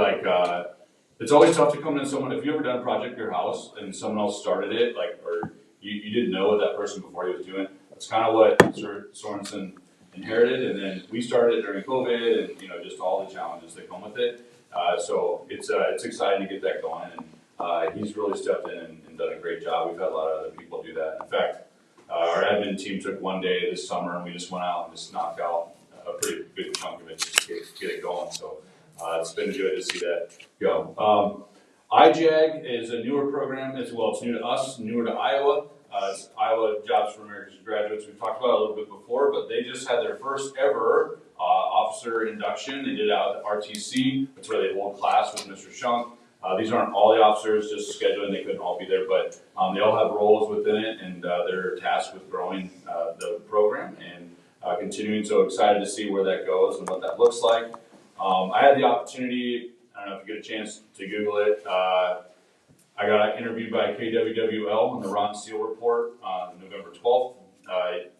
it's always tough to come in someone, if you ever done a project at your house and someone else started it, like, or you didn't know what that person before he was doing, that's kind of what Sir Sorensen inherited, and then we started it during COVID and, you know, just all the challenges that come with it. So it's exciting to get that going, and he's really stepped in and done a great job. We've had a lot of other people do that. In fact, our admin team took one day this summer and we just went out and just knocked out a pretty big chunk of it just to get it going. So it's been good to see that go. IJAG is a newer program. It's new to us, newer to Iowa. It's Iowa Jobs for America's Graduates. We've talked about it a little bit before, but they just had their first ever officer induction. They did it out at RTC. That's where they hold class with Mr. Shunk. These aren't all the officers, just scheduling. They couldn't all be there, but they all have roles within it, and they're tasked with growing the program and continuing. So excited to see where that goes and what that looks like. I had the opportunity, I don't know if you get a chance to Google it, I got interviewed by KWWL on the Ron Steele Report on November 12th.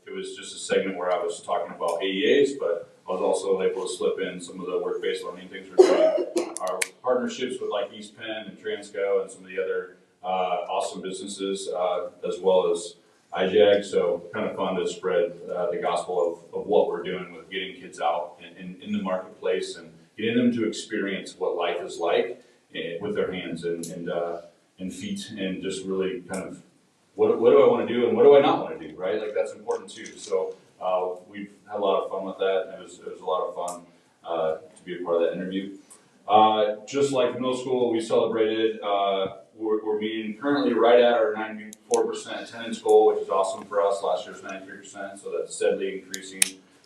It was just a segment where I was talking about AEAs, but I was also able to slip in some of the work-based learning things we're doing. Our partnerships with like East Penn and Transco and some of the other awesome businesses, as well as IJAG. So kind of fun to spread the gospel of what we're doing with getting kids out in the marketplace and getting them to experience what life is like with their hands and feet, and just really kind of what do I want to do and what do I not want to do, right? Like that's important too. So we've had a lot of fun with that. It was a lot of fun to be a part of that interview. Just like middle school, we celebrated. We're meeting currently right at our 94% attendance goal, which is awesome for us. Last year was 93%, so that's steadily increasing.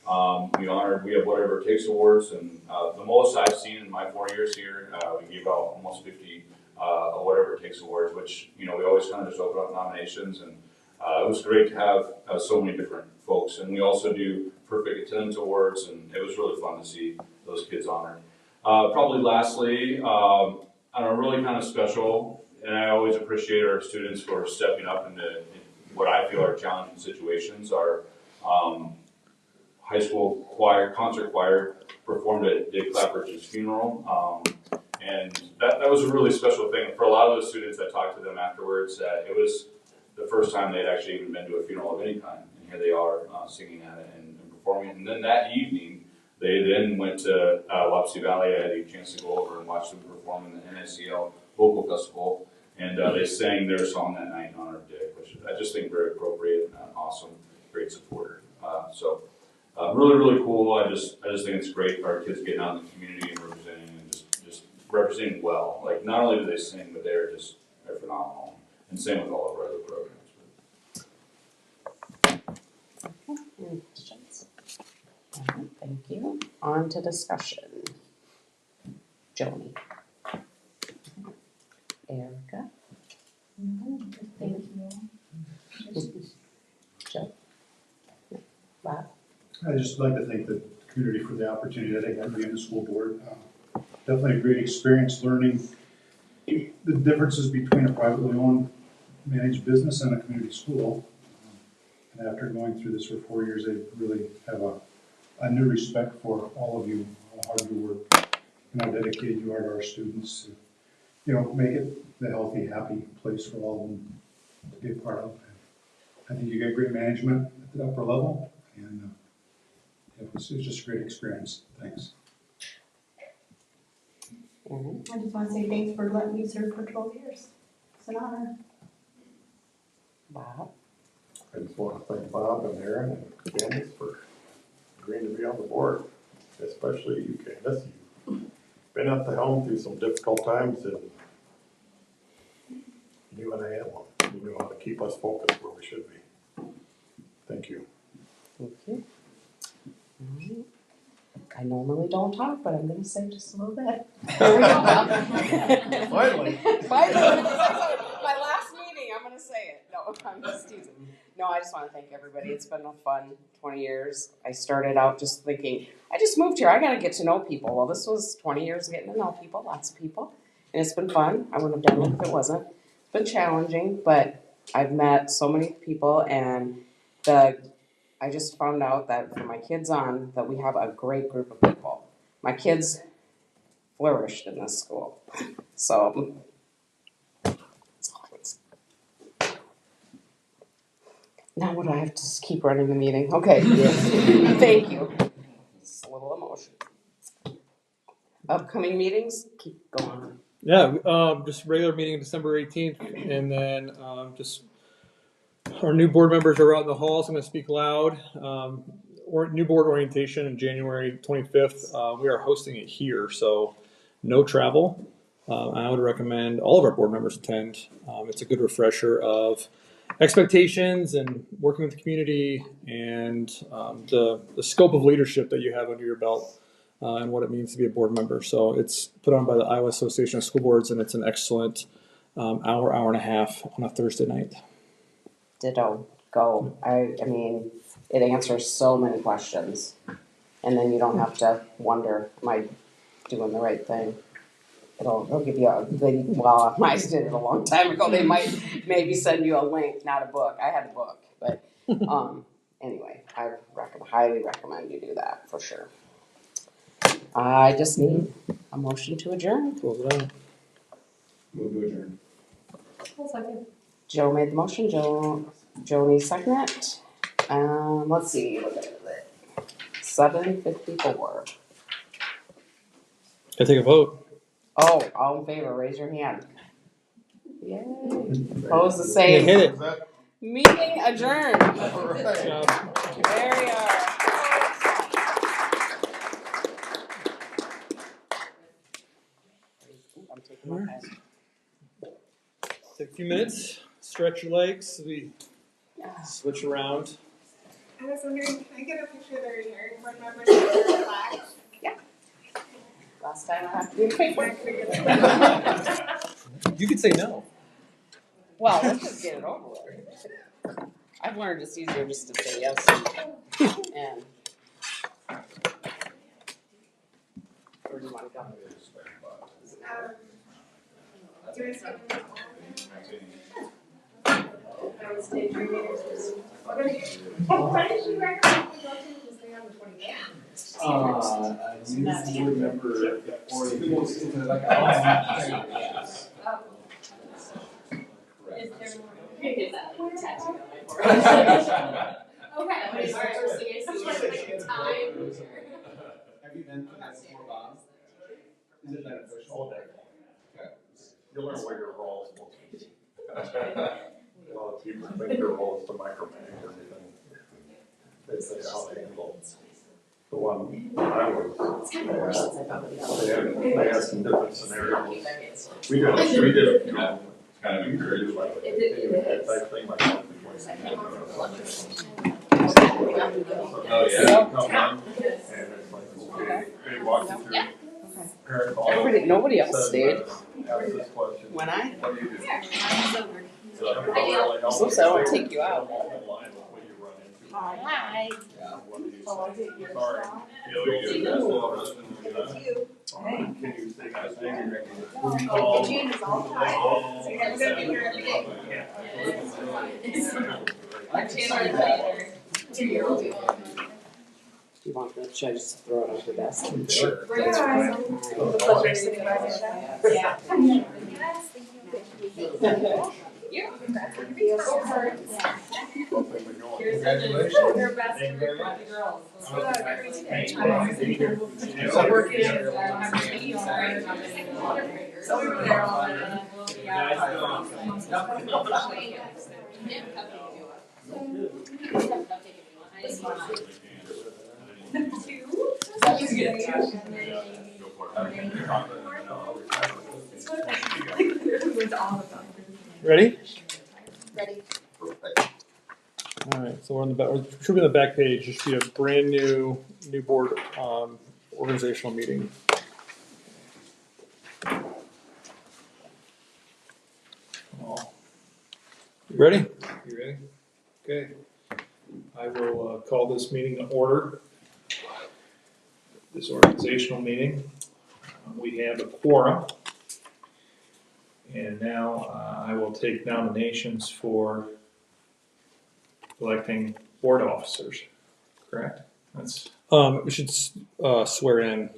We have Whatever It Takes awards, and the most I've seen in my 4 years here, we gave out almost 50 Whatever It Takes awards, which, you know, we always kind of just open up nominations, and it was great to have so many different folks. And we also do Perfect Attendance awards, and it was really fun to see those kids honored. Probably lastly, really kind of special, and I always appreciate our students for stepping up into what I feel are challenging situations. Our high school concert choir performed at Dave Clapper's funeral. And that was a really special thing. For a lot of those students, I talked to them afterwards, it was the first time they'd actually even been to a funeral of any kind. And here they are singing at it and performing. And then that evening, they then went to Wapsie Valley. I had a chance to go over and watch them perform in the NSCL Vocal Festival. And they sang their song that night in honor of Dick, which I just think very appropriate, awesome, great supporter. Really, really cool. I just think it's great for our kids getting out in the community and representing, and just representing well. Like, not only do they sing, but they're phenomenal. And same with all of our other programs. Any questions? All right, thank you. On to discussion. Joni. Erica. Thank you. Joe. Bob. I'd just like to thank the community for the opportunity that they had to be on the school board. Definitely a great experience learning the differences between a privately owned managed business and a community school. And after going through this for 4 years, I really have a new respect for all of you, how hard you work, and how dedicated you are to our students to, you know, make it the healthy, happy place for all of them to be a part of. I think you get great management at the upper level, and it was just a great experience. Thanks. I just want to say thanks for letting me serve for 12 years. It's an honor. Bob. I just want to thank Bob and Aaron and Candace for agreeing to be on the board, especially you, Candace. You've been at the helm through some difficult times, and you and I had one. You know how to keep us focused where we should be. Thank you. Thank you. All right. I normally don't talk, but I'm going to say just a little bit. There we go. Finally. Finally. My last meeting, I'm going to say it. No, I'm just teasing. No, I just want to thank everybody. It's been a fun 20 years. I started out just thinking, I just moved here. I got to get to know people. Well, this was 20 years of getting to know people, lots of people. And it's been fun. I wouldn't have done it if it wasn't. It's been challenging, but I've met so many people, and I just found out that from my kids on that we have a great group of people. My kids flourished in this school. So. Now what do I have to just keep running the meeting? Okay, thank you. Just a little emotion. Upcoming meetings, keep going. Yeah, just regular meeting December 18th, and then just our new board members are out in the hall, so I'm going to speak loud. Or new board orientation on January 25th. We are hosting it here, so no travel. I would recommend all of our board members attend. It's a good refresher of expectations and working with the community and the scope of leadership that you have under your belt and what it means to be a board member. So it's put on by the Iowa Association of School Boards, and it's an excellent hour and a half on a Thursday night. Ditto, go. I mean, it answers so many questions. And then you don't have to wonder, am I doing the right thing? They'll give you well, I did it a long time ago. They might maybe send you a link, not a book. I had a book, but anyway, I highly recommend you do that for sure. I just need a motion to adjourn. Close it out. Move to adjourn. I'll second. Joe made the motion. Joni seconded it. Let's see. What is it? 7:54. I take a vote. Oh, all in favor, raise your hand. Yay. Opposed, the same. Hit it. Meeting adjourned. Good job. There we are. I'm taking my pen. Take a few minutes, stretch your legs, we switch around. I was wondering, can I get a picture of the retiring board members with their flags? Last time I have to do the paper. You could say no. Well, let's just get it over with. I've learned it's easier just to say yes and. Where do you want to go? Do I say why did you recommend we go to stay on the 25th? I do remember orientation, like, Is there more? Is that one tattoo on my forehead? Okay, sorry, I was thinking, so like time. Have you been to that before, Bob? Is it beneficial? Okay. You'll learn what your role is supposed to be. A lot of people think their role is to micromanage everything. They say how they handle the one I was. It's kind of worse since I thought of They had some different scenarios. We did a few kind of encouraged like that type thing like that. Oh, yeah. Come in, and it's like, okay, they walk you through. Parent call. Nobody else stayed. Ask this question. When I? What do you do? So I won't take you out. Hi. Sorry. Can you say guys' name? Gene is all fine. So you're gonna be here every day. Do you want that? Should I just throw it on the desk? Sure. Yeah. The pleasure of sitting by your desk. Yeah. Congratulations. Your best for the girls. So we were there all the Ready? Ready. All right, so we're on the back, should be on the back page. Just be a brand new board organizational meeting. You ready? You ready? Okay. I will call this meeting to order. This organizational meeting. We have a quorum. And now I will take nominations for electing board officers, correct? That's We should swear in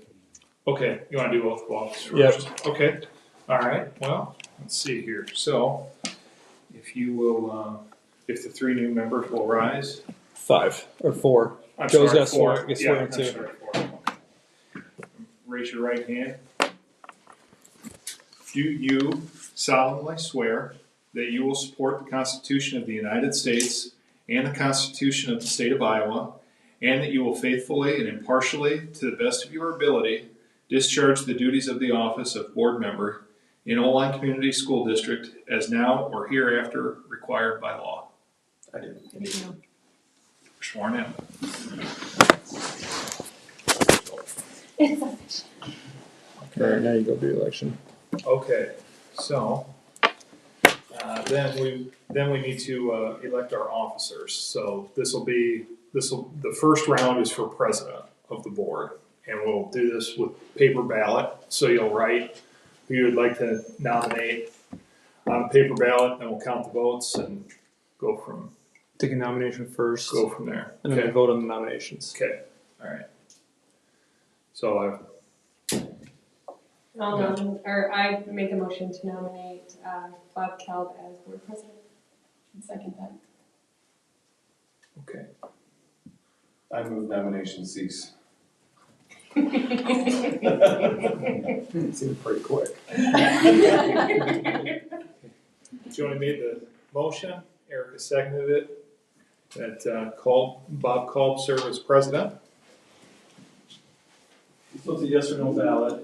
Okay, you wanna do oath of office Yep. first? Okay, all right, well, let's see here. So, if you will, if the three new members will rise. 5 or 4. I'm Joe's sorry, got four. sworn, gets Yeah, sworn I'm too. sorry, four. Raise your right hand. Do you solemnly swear that you will support the Constitution of the United States and the Constitution of the State of Iowa, and that you will faithfully and impartially, to the best of your ability, discharge the duties of the office of board member in Oline Community School District as now or hereafter required by law? I do. Sworn in. All right, now you go do the election. Okay, so, then we need to, elect our officers. So the first round is for president of the board. And we'll do this with paper ballot, so you'll write who you would like to nominate on a paper ballot, and we'll count the votes and go from Take a nomination first, there. and then Okay, we vote on the nominations. okay, all right. So, I make a motion to nominate Bob Kalb as board president. Second that. okay. I move nomination cease. Seemed pretty quick. Joni made the motion, Erica seconded it, that Bob Kalb serve as president. So it's a yes or no ballot.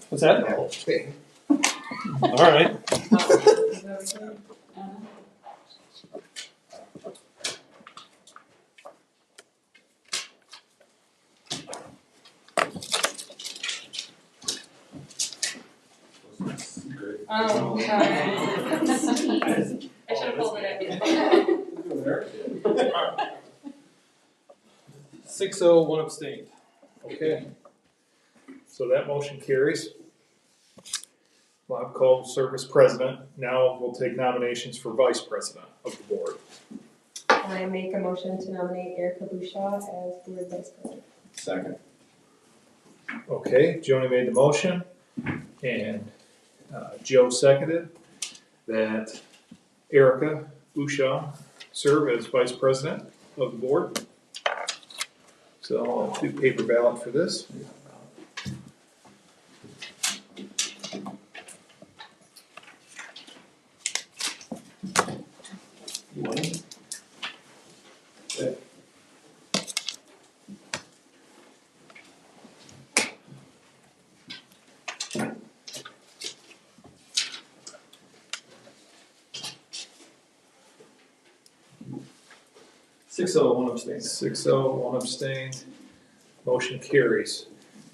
What's that? All right. Oh, sorry. I should have pulled it at you. 6-0, 1 abstained. Okay. So that motion carries. Bob Kalb serve as president. Now we'll take nominations for vice president of the board. I make a motion to nominate Erica Bouchard as board vice president. Second. Okay, Joni made the motion, and Joe seconded that Erica Bouchard serve as vice president of the board. So I'll do paper ballot for this. You want it? Okay. Six oh, one abstained. 6-0, 1 abstained. Motion carries.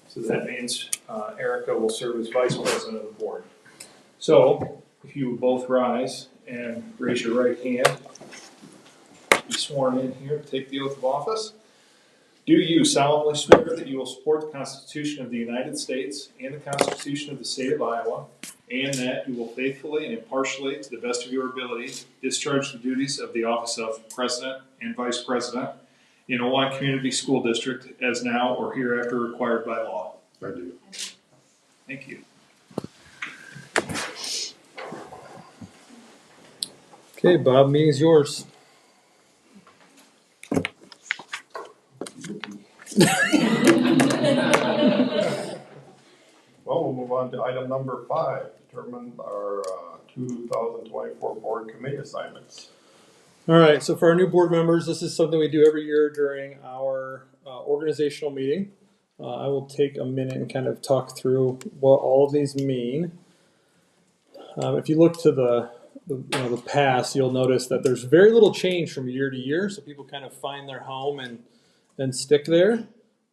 So that means Erica will serve as vice president of the board. So if you would both rise and raise your right hand, be sworn in here, take the oath of office. Do you solemnly swear that you will support the Constitution of the United States and the Constitution of the State of Iowa, and that you will faithfully and impartially, to the best of your ability, discharge the duties of the office of president and vice president in Oline Community School District as now or hereafter required by law? I do. Thank you. Okay, Bob, meeting's yours. Well, we'll move on to item number 5, determine our 2024 board committee assignments. All right, so for our new board members, this is something we do every year during our organizational meeting. I will take a minute and kind of talk through what all of these mean. If you look to the past, you'll notice that there's very little change from year to year, so people kind of find their home and stick there.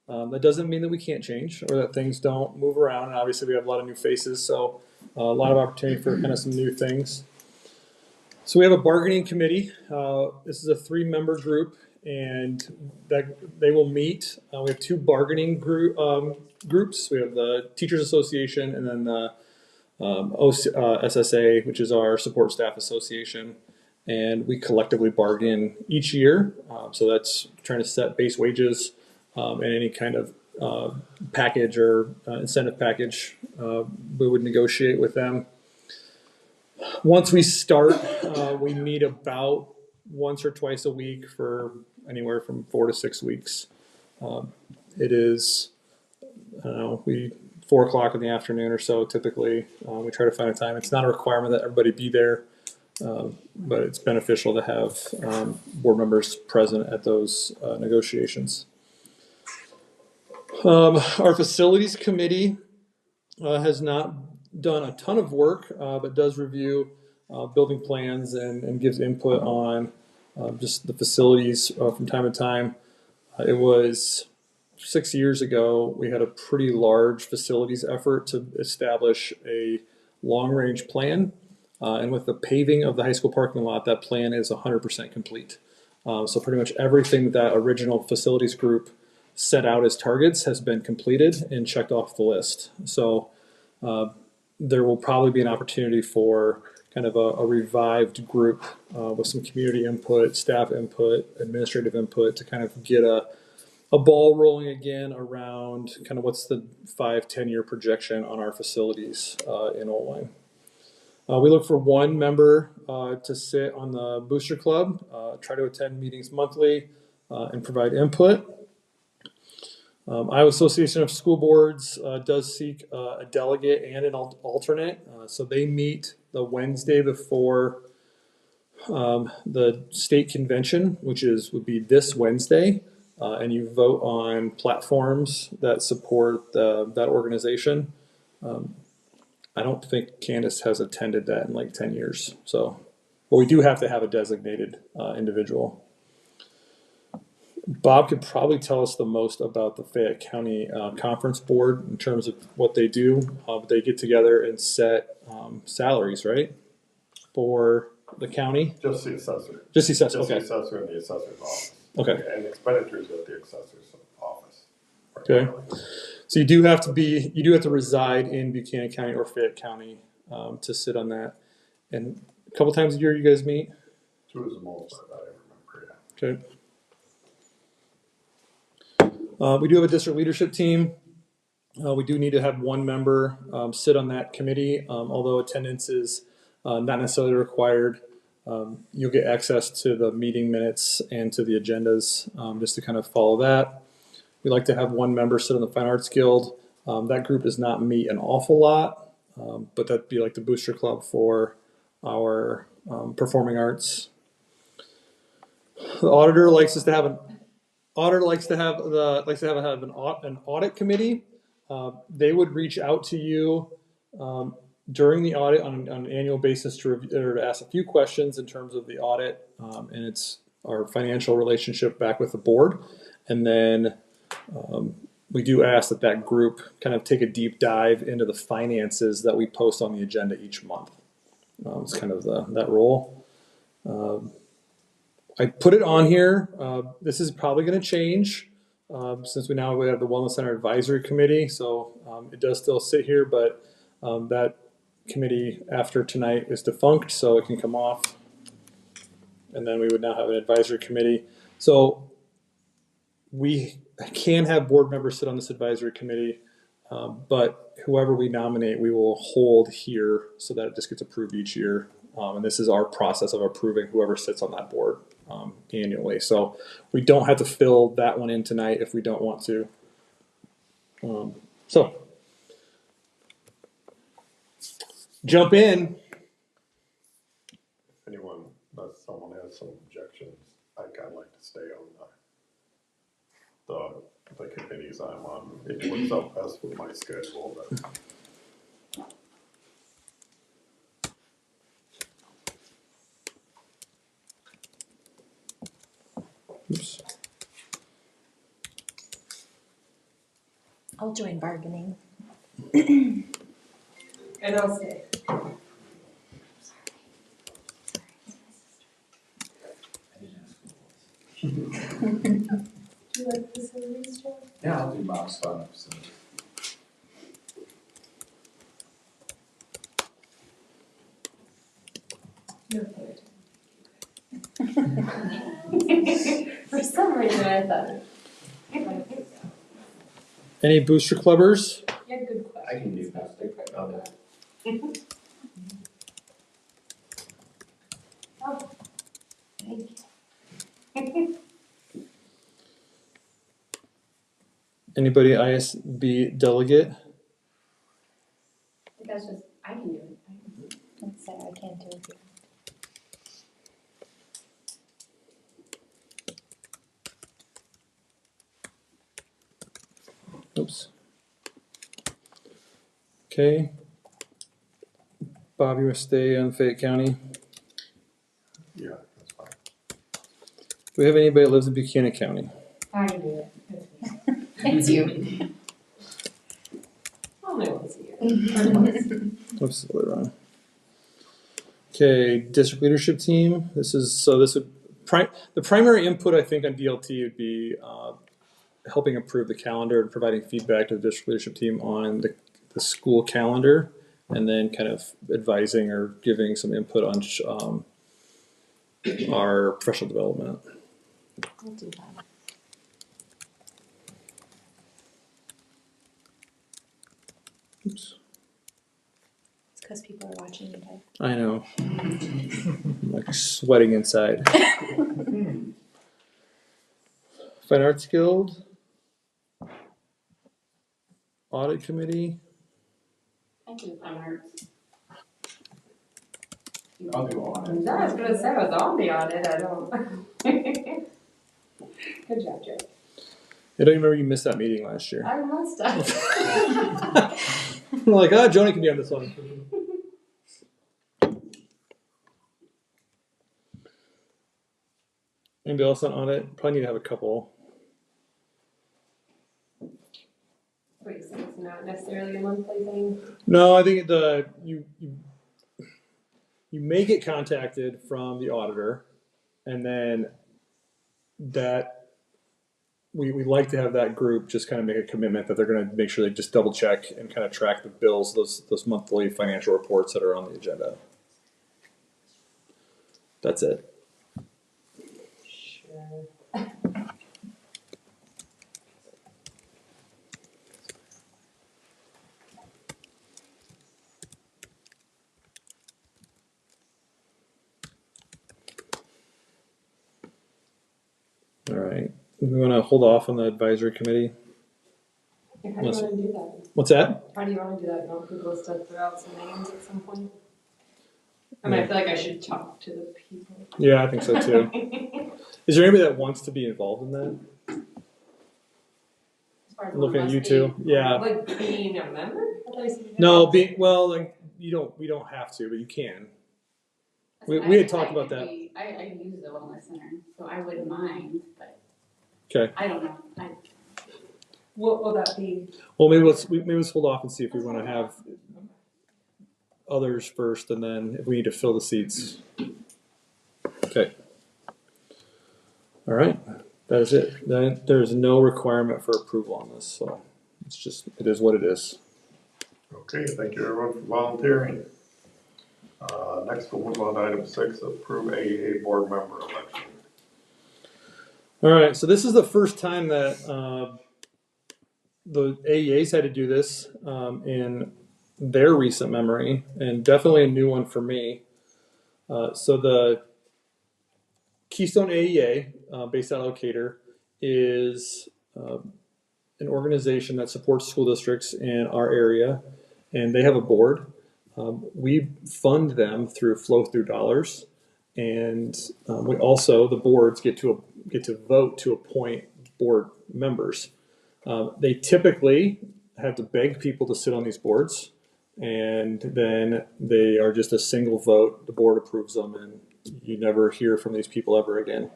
That doesn't mean that we can't change or that things don't move around. And obviously, we have a lot of new faces, so a lot of opportunity for kind of some new things. So we have a bargaining committee. This is a 3-member group, and that they will meet. We have 2 bargaining groups. We have the Teachers Association and then the SSA, which is our Support Staff Association, and we collectively bargain each year. So that's trying to set base wages and any kind of package or incentive package we would negotiate with them. Once we start, we meet about once or twice a week for anywhere from 4 to 6 weeks. It is, I don't know, 4 o'clock in the afternoon or so typically. We try to find a time. It's not a requirement that everybody be there, but it's beneficial to have board members present at those negotiations. Our facilities committee has not done a ton of work, but does review building plans and gives input on just the facilities from time to time. It was 6 years ago, we had a pretty large facilities effort to establish a long-range plan. And with the paving of the high school parking lot, that plan is 100% complete. So pretty much everything that original facilities group set out as targets has been completed and checked off the list. So there will probably be an opportunity for kind of a revived group with some community input, staff input, administrative input to kind of get a ball rolling again around kind of what's the 5-10 year projection on our facilities in Oelwein. We look for one member to sit on the booster club, try to attend meetings monthly and provide input. Iowa Association of School Boards does seek a delegate and an alternate. So they meet the Wednesday before the state convention, which would be this Wednesday. And you vote on platforms that support that organization. I don't think Candace has attended that in like 10 years. So, but we do have to have a designated individual. Bob could probably tell us the most about the Fayette County Conference Board in terms of what they do. They get together and set salaries, right, for the county? Just the assessor. Just the assessor, okay. Just the assessor and the assessor's office. Okay. And expenditures at the assessor's office. Okay. So you do have to reside in Buchanan County or Fayette County to sit on that. And a couple times a year you guys meet? 2 is the most that I remember, yeah. Okay. We do have a district leadership team. We do need to have one member sit on that committee, although attendance is not necessarily required. You'll get access to the meeting minutes and to the agendas just to kind of follow that. We like to have one member sit on the Fine Arts Guild. That group does not meet an awful lot, but that'd be like the booster club for our performing arts. The auditor likes us to have an an audit committee. They would reach out to you during the audit on an annual basis to review, or to ask a few questions in terms of the audit, and it's our financial relationship back with the board. And then we do ask that group kind of take a deep dive into the finances that we post on the agenda each month. It's kind of that role. I put it on here. This is probably going to change since we have the Wellness Center Advisory Committee. So it does still sit here, but that committee after tonight is defunct, so it can come off. And then we would now have an advisory committee. So we can have board members sit on this advisory committee, but whoever we nominate, we will hold here so that it just gets approved each year. And this is our process of approving whoever sits on that board annually. So we don't have to fill that one in tonight if we don't want to. So jump in. If someone has some objections, I'd kind of like to stay on the committees I'm on. It works out best with my schedule, but. Oops. I'll join bargaining. And I'll stay. Do you like facilities, Joe? Yeah, I'll do Bob's fun episode. For some reason, I thought. Any booster clubbers? You had good questions. I can do that. I'll do it. Oh, thank you. Anybody ISB delegate? I think that's just, I can do it. Let's say I can't do it. Oops. Okay. Bob, you want to stay on Fayette County? Yeah, that's fine. Do we have anybody that lives in Buchanan County? I can do it. It's you. Only once a year. Oops, the other wrong. Okay, district leadership team. This would the primary input I think on DLT would be helping approve the calendar and providing feedback to the district leadership team on the school calendar, and then kind of advising or giving some input on our professional development. I'll do that. Oops. It's because people are watching you type. I know. I'm like sweating inside. Fine Arts Guild. Audit Committee. I can do fine arts. I'll do all that. I was gonna say, I was on the audit, I don't. Good job, Joe. I don't remember you missed that meeting last year. I must have. I'm like, Joni can be on this one. Anybody else on audit? Probably need to have a couple. Wait, so it's not necessarily a monthly thing? No, I think you may get contacted from the auditor, and then that we like to have that group just kind of make a commitment that they're going to make sure they just double check and kind of track the bills, those monthly financial reports that are on the agenda. That's it. Sure. All right. We want to hold off on the advisory committee. How do you want to do that? What's that? How do you want to do that? Don't Google stuff, throw out some names at some point? I mean, I feel like I should talk to the people. Yeah, I think so too. Is there anybody that wants to be involved in that? As far as I'm looking at what you must two. be- Yeah. Like being a member? I thought you said you No, didn't. like we don't have to, but you can. We had talked about that. I use the wellness center, so I wouldn't mind, but Okay. I don't know. What will that be? Well, maybe let's hold off and see if we want to have others first, and then if we need to fill the seats. Okay. All right. That is it. Then there's no requirement for approval on this, so it is what it is. Okay, thank you everyone for volunteering. Next we'll move on to item 6, approve AEA board member election. All right, so this is the first time that the AEAs had to do this in their recent memory, and definitely a new one for me. So the Keystone AEA, based out of Decatur, is an organization that supports school districts in our area, and they have a board. We fund them through flow-through dollars, and we also, the boards get to vote to appoint board members. They typically have to beg people to sit on these boards, and then they are just a single vote. The board approves them, and you never hear from these people ever again.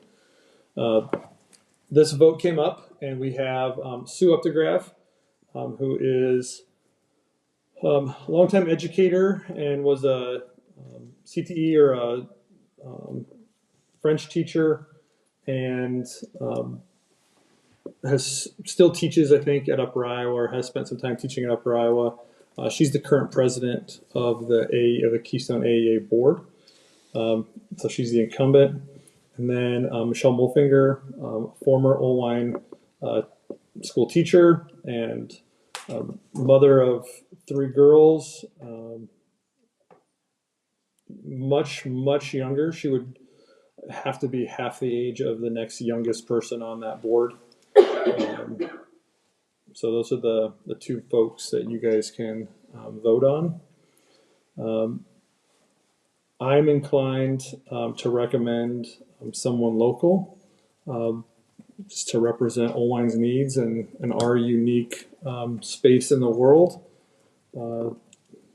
This vote came up, and we have Sue Updegraff, who is a longtime educator and was a CTE or a French teacher, and still teaches, I think, at Upper Iowa, or has spent some time teaching at Upper Iowa. She's the current president of the Keystone AEA board. So she's the incumbent. And then Michelle Molfinger, former Olwine school teacher and mother of 3 girls, much younger. She would have to be half the age of the next youngest person on that board. So those are the 2 folks that you guys can vote on. I'm inclined to recommend someone local, just to represent Olwine's needs and our unique space in the world.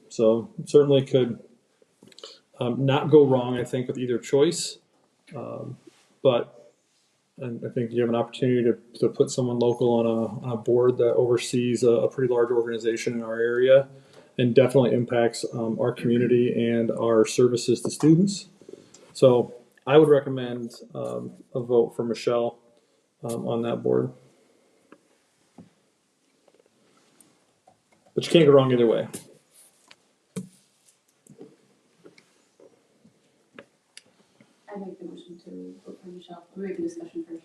So certainly could not go wrong, I think, with either choice. But I think you have an opportunity to put someone local on a board that oversees a pretty large organization in our area and definitely impacts our community and our services to students. So I would recommend a vote for Michelle on that board. But you can't go wrong either way. I make the motion to vote for Michelle. We'll make a discussion first.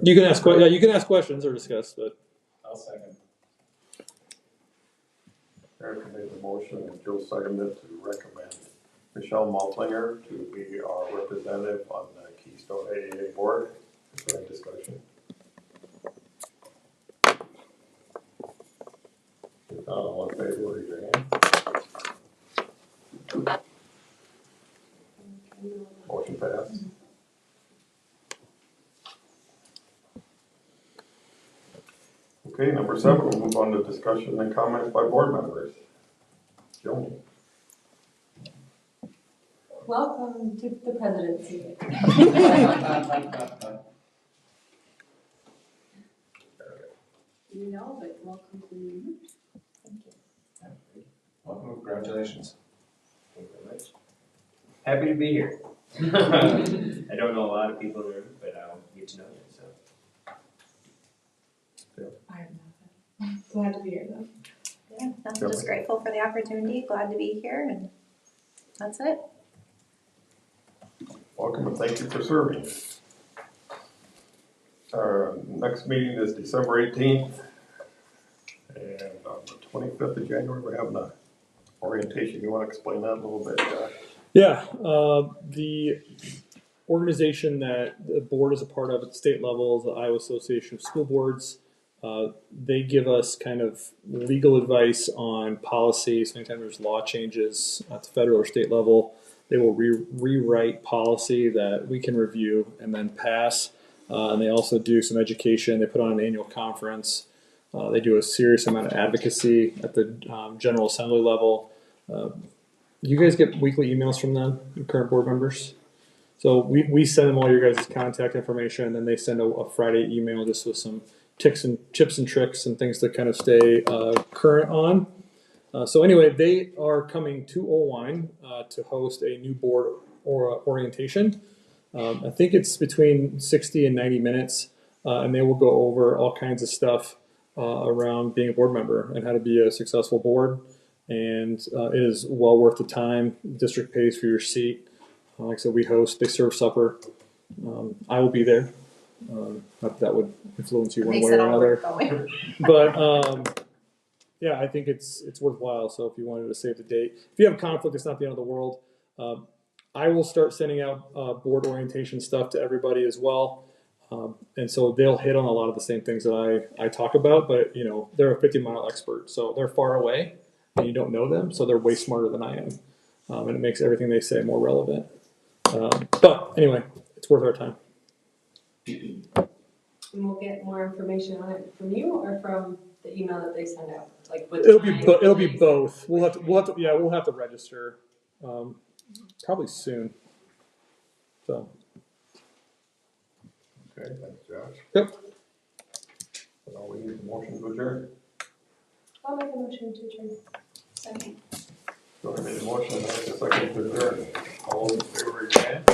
You can ask, you can ask questions or discuss, but. I'll second. Erica made the motion and Joe seconded to recommend Michelle Maltlinger to be our representative on the Keystone AAA board. Is there any discussion? If not, all in favor, raise your hand. Motion passed. Okay, number 7, we'll move on to discussion and comments by board members. Joni. Welcome to the presidency. You know, but welcome to the group. Welcome, congratulations. Thank you very much. Happy to be here. I don't know a lot of people in the room, but I'll get to know you, so. I'm glad to be here though. Yeah, I'm just grateful for the opportunity, glad to be here, and that's it. Welcome and thank you for serving. Our next meeting is December 18th. And on the 25th of January, we're having an orientation. You want to explain that a little bit, Josh? Yeah, the organization that the board is a part of at the state level is the Iowa Association of School Boards. They give us kind of legal advice on policies. Anytime there's law changes at the federal or state level, they will rewrite policy that we can review and then pass. And they also do some education. They put on an annual conference. They do a serious amount of advocacy at the General Assembly level. You guys get weekly emails from them, current board members? So we send them all your guys' contact information, and then they send a Friday email just with some tips and tricks and things to kind of stay current on. So anyway, they are coming to Olwine to host a new board or orientation. I think it's between 60 and 90 minutes, and they will go over all kinds of stuff around being a board member and how to be a successful board. And it is well worth the time. The district pays for your seat. Like I said, we host, they serve supper. I will be there. Not that would influence you one way or another. But yeah, I think it's worthwhile. So if you wanted to save the date, if you have conflict, it's not the end of the world. I will start sending out board orientation stuff to everybody as well. And so they'll hit on a lot of the same things that I talk about, but you know, they're a 50-mile expert. So they're far away and you don't know them. So they're way smarter than I am. And it makes everything they say more relevant. But anyway, it's worth our time. And we'll get more information on it from you or from the email that they send out, like with It'll be both. We'll have to register probably soon. So. Okay, thanks, Josh. Yep. Now we need a motion to adjourn. I'll make a motion to adjourn. Second. So I made a motion, and I have a second to adjourn. All those in favor, raise your hand.